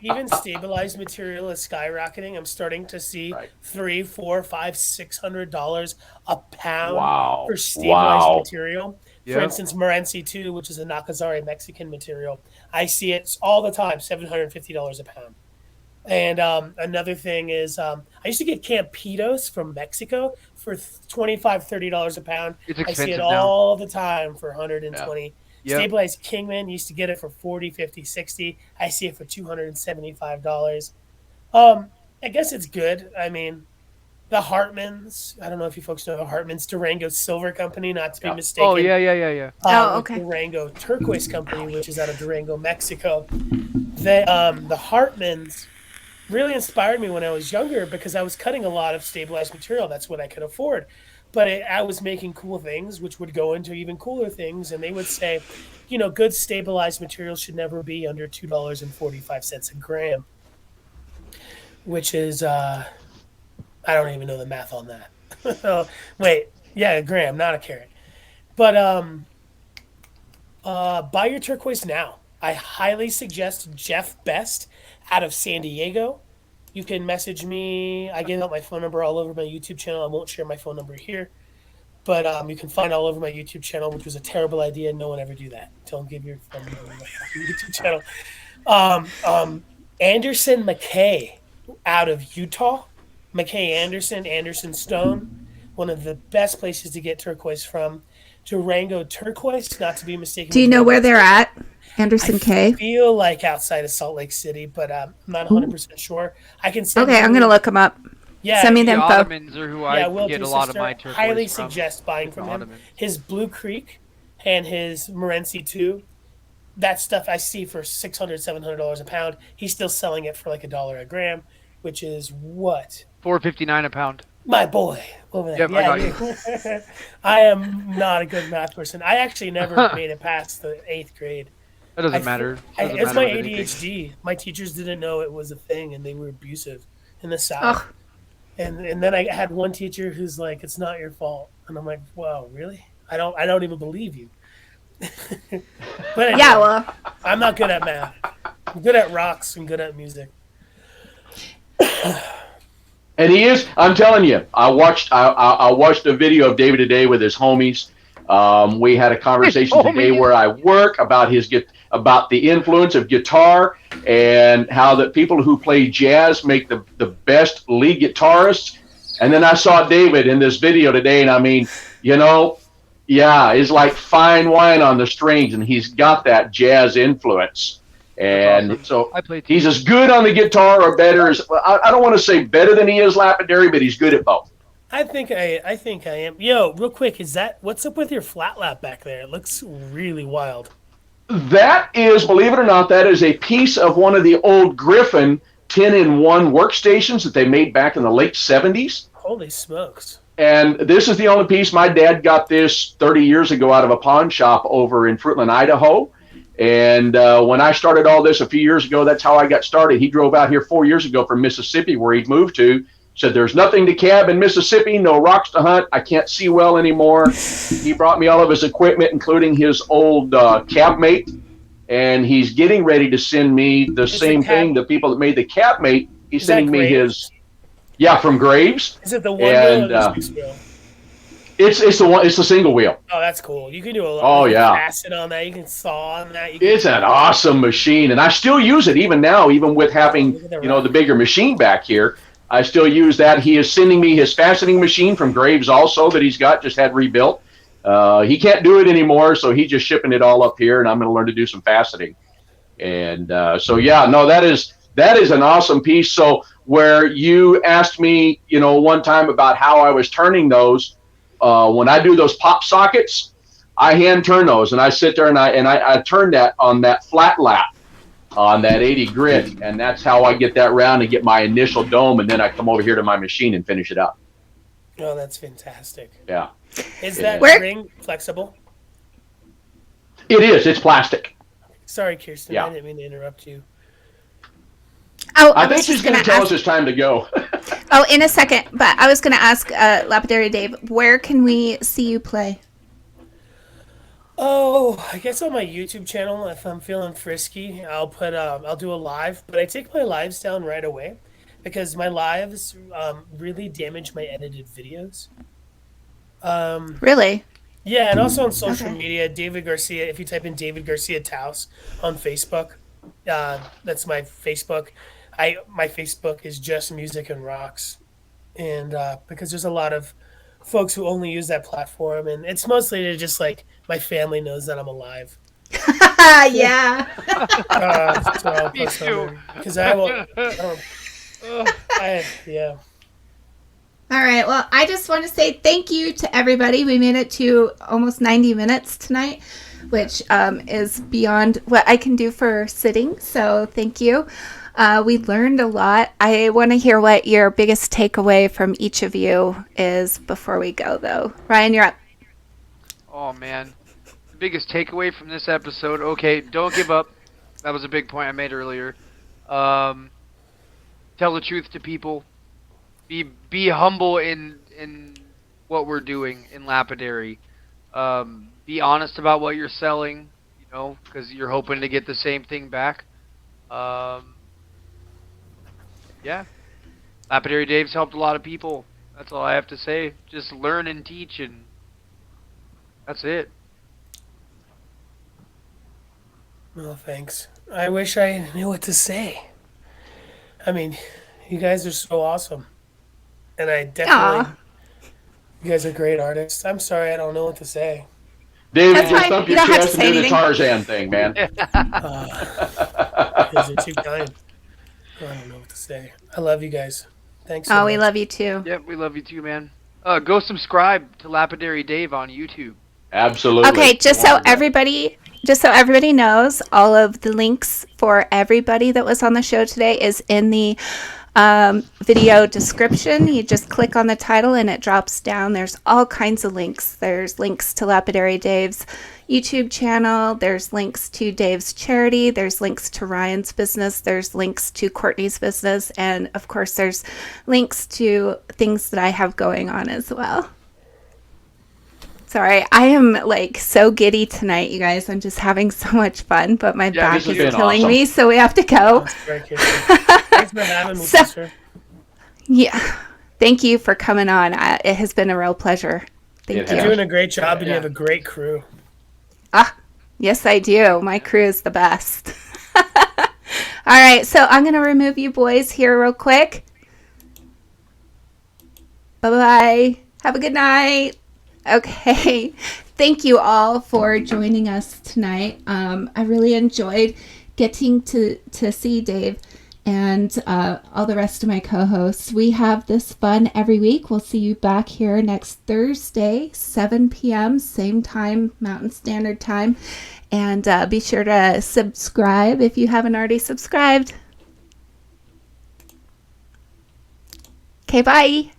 even stabilized material is skyrocketing. I'm starting to see Right. $300, $400, $500, $600 a pound Wow. for stabilized Wow. material. For Yeah. instance, Morenci 2, which is a Nakazari Mexican material, I see it all the time, $750 a pound. And another thing is, I used to get Campitos from Mexico for $25, $30 a pound. It's I see expensive it now. all the time for 120. Yep. Stabilized Kingman used to get it for 40, 50, 60. I see it for $275. I guess it's good. I mean, the Hartmans, I don't know if you folks know the Hartmans, Durango Silver Company, not to be mistaken. Oh yeah. Oh, with okay. Durango Turquoise Company, which is out of Durango, Mexico. The Hartmans really inspired me when I was younger because I was cutting a lot of stabilized material. That's what I could afford. But I was making cool things, which would go into even cooler things. And they would say, you know, good stabilized material should never be under $2.45 a gram, which is, I don't even know the math on that. Wait, yeah, a gram, not a carat. But buy your turquoise now. I highly suggest Jeff Best out of San Diego. You can message me. I gave out my phone number all over my YouTube channel. I won't share my phone number here. But you can find all over my YouTube channel, which was a terrible idea. No one ever do that. Don't give your phone number on my YouTube channel. Anderson McKay out of Utah. McKay Anderson Stone. One of the best places to get turquoise from. Durango Turquoise, not to be mistaken. Do you know where they're at? Anderson I K. feel like outside of Salt Lake City, but I'm not 100% sure. I can send Okay, I'm going to look them up. Yeah, Send me the The info. Ottomans are who I will get do, a lot sister. of my turquoise Highly from. suggest buying from him. Ottomans. His Blue Creek and his Morenci 2, that stuff I see for $600, $700 a pound. He's still selling it for like $1 a gram, which is what? $4.59 a pound. My boy over there. Yep, I got you. I am not a good math person. I actually never made it past the 8th grade. That doesn't matter. Doesn't It's matter my with anything. ADHD. My teachers didn't know it was a thing, and they were abusive in the South. Ugh. And then I had one teacher who's like, "It's not your fault," and I'm like, "Wow, really? I don't even believe you." But anyway, Yeah, well, I'm not good at math. I'm good at rocks and good at music. And he is. I'm telling you. I watched a video of David today with his homies. We had a conversation today homies. where I work about about the influence of guitar and how that people who play jazz make the best lead guitarists. And then I saw David in this video today, and I mean, you know, yeah, it's like fine wine on the strings, and he's got that jazz influence. And awesome. so I play he's as good on the guitar or better as I don't want to say better than he is lapidary, but he's good at both. I think I am. Yo, real quick, what's up with your flat lap back there? It looks really wild. That is, believe it or not, that is a piece of one of the old Griffin 10-in-1 workstations that they made back in the late 70s. Holy smokes. And this is the only piece. My dad got this 30 years ago out of a pawn shop over in Fruitland, Idaho. And when I started all this a few years ago, that's how I got started. He drove out here 4 years ago from Mississippi, where he'd moved to. Said, there's nothing to cab in Mississippi, no rocks to hunt. I can't see well anymore. He brought me all of his equipment, including his old cabmate. And he's getting ready to send me the same thing. The people that made the cabmate, he's sending me his. Yeah, from Graves. Is it the one wheel or the 6 wheel? It's the one. It's the single wheel. Oh, that's cool. You can do a lot. Oh, yeah. Fasten on that. You can saw on that. It's an awesome machine, and I still use it even now, even with having the bigger machine back here. I still use that. He is sending me his fastening machine from Graves also that he's got, just had rebuilt. He can't do it anymore, so he's just shipping it all up here, and I'm going to learn to do some faceting. And so, yeah, no, that is an awesome piece. So where you asked me, one time about how I was turning those, when I do those pop sockets, I hand turn those, and I sit there and I turn that on that flat lap on that 80 grit, and that's how I get that round and get my initial dome, and then I come over here to my machine and finish it up. Oh, that's fantastic. Yeah. Is that Where- ring flexible? It is. It's plastic. Sorry, Kirsten, Yeah. I didn't mean to interrupt you. Oh, I was think she's just going to gonna tell ask- us it's time to go. Oh, in a second. But I was going to ask Lapidary Dave, where can we see you play? Oh, I guess on my YouTube channel, if I'm feeling frisky, I'll do a live, but I take my lives down right away because my lives really damage my edited videos. Really? Yeah, and also on social Okay. media, David Garcia. If you type in David Garcia Taos on Facebook, that's my Facebook. My Facebook is just music and rocks, and because there's a lot of folks who only use that platform, and it's mostly to just like my family knows that I'm alive. Yeah. So I'll Me post too. on there because I will. Yeah. All right. Well, I just want to say thank you to everybody. We made it to almost 90 minutes tonight, which is beyond what I can do for sitting. So thank you. We learned a lot. I want to hear what your biggest takeaway from each of you is before we go, though. Ryan, you're up. Oh man, the biggest takeaway from this episode. Okay, don't give up. That was a big point I made earlier. Tell the truth to people. Be humble in what we're doing in Lapidary. Be honest about what you're selling. You know, because you're hoping to get the same thing back. Yeah, Lapidary Dave's helped a lot of people. That's all I have to say. Just learn and teach, and that's it. Well, thanks. I wish I knew what to say. I mean, you guys are so awesome, and I definitely. Aw. You guys are great artists. I'm sorry, I don't know what to say. David, That's just fine. thump You your don't have to chest and say do the anything. Tarzan thing, man. You guys are too kind. I don't know what to say. I love you guys. Thanks. So Oh, we much. love you too. Yep, we love you too, man. Go subscribe to Lapidary Dave on YouTube. Absolutely. Okay, just so everybody knows, all of the links for everybody that was on the show today is in the video description. You just click on the title and it drops down. There's all kinds of links. There's links to Lapidary Dave's YouTube channel. There's links to Dave's charity. There's links to Ryan's business. There's links to Courtney's business. And of course, there's links to things that I have going on as well. Sorry, I am like so giddy tonight, you guys. I'm just having so much fun, but my back this has is been killing awesome. me, so we have to go. That's great, Kirsten. Thanks for having me, sister. Yeah, thank you for coming on. It has been a real pleasure. Thank It you. You're doing a great job, and you Yeah. have a great crew. Yes, I do. My crew is the best. All right, so I'm going to remove you boys here real quick. Bye-bye. Have a good night. Okay. Thank you all for joining us tonight. I really enjoyed getting to see Dave and all the rest of my co-hosts. We have this fun every week. We'll see you back here next Thursday, 7 p.m., same time, Mountain Standard Time. And be sure to subscribe if you haven't already subscribed. Okay, bye.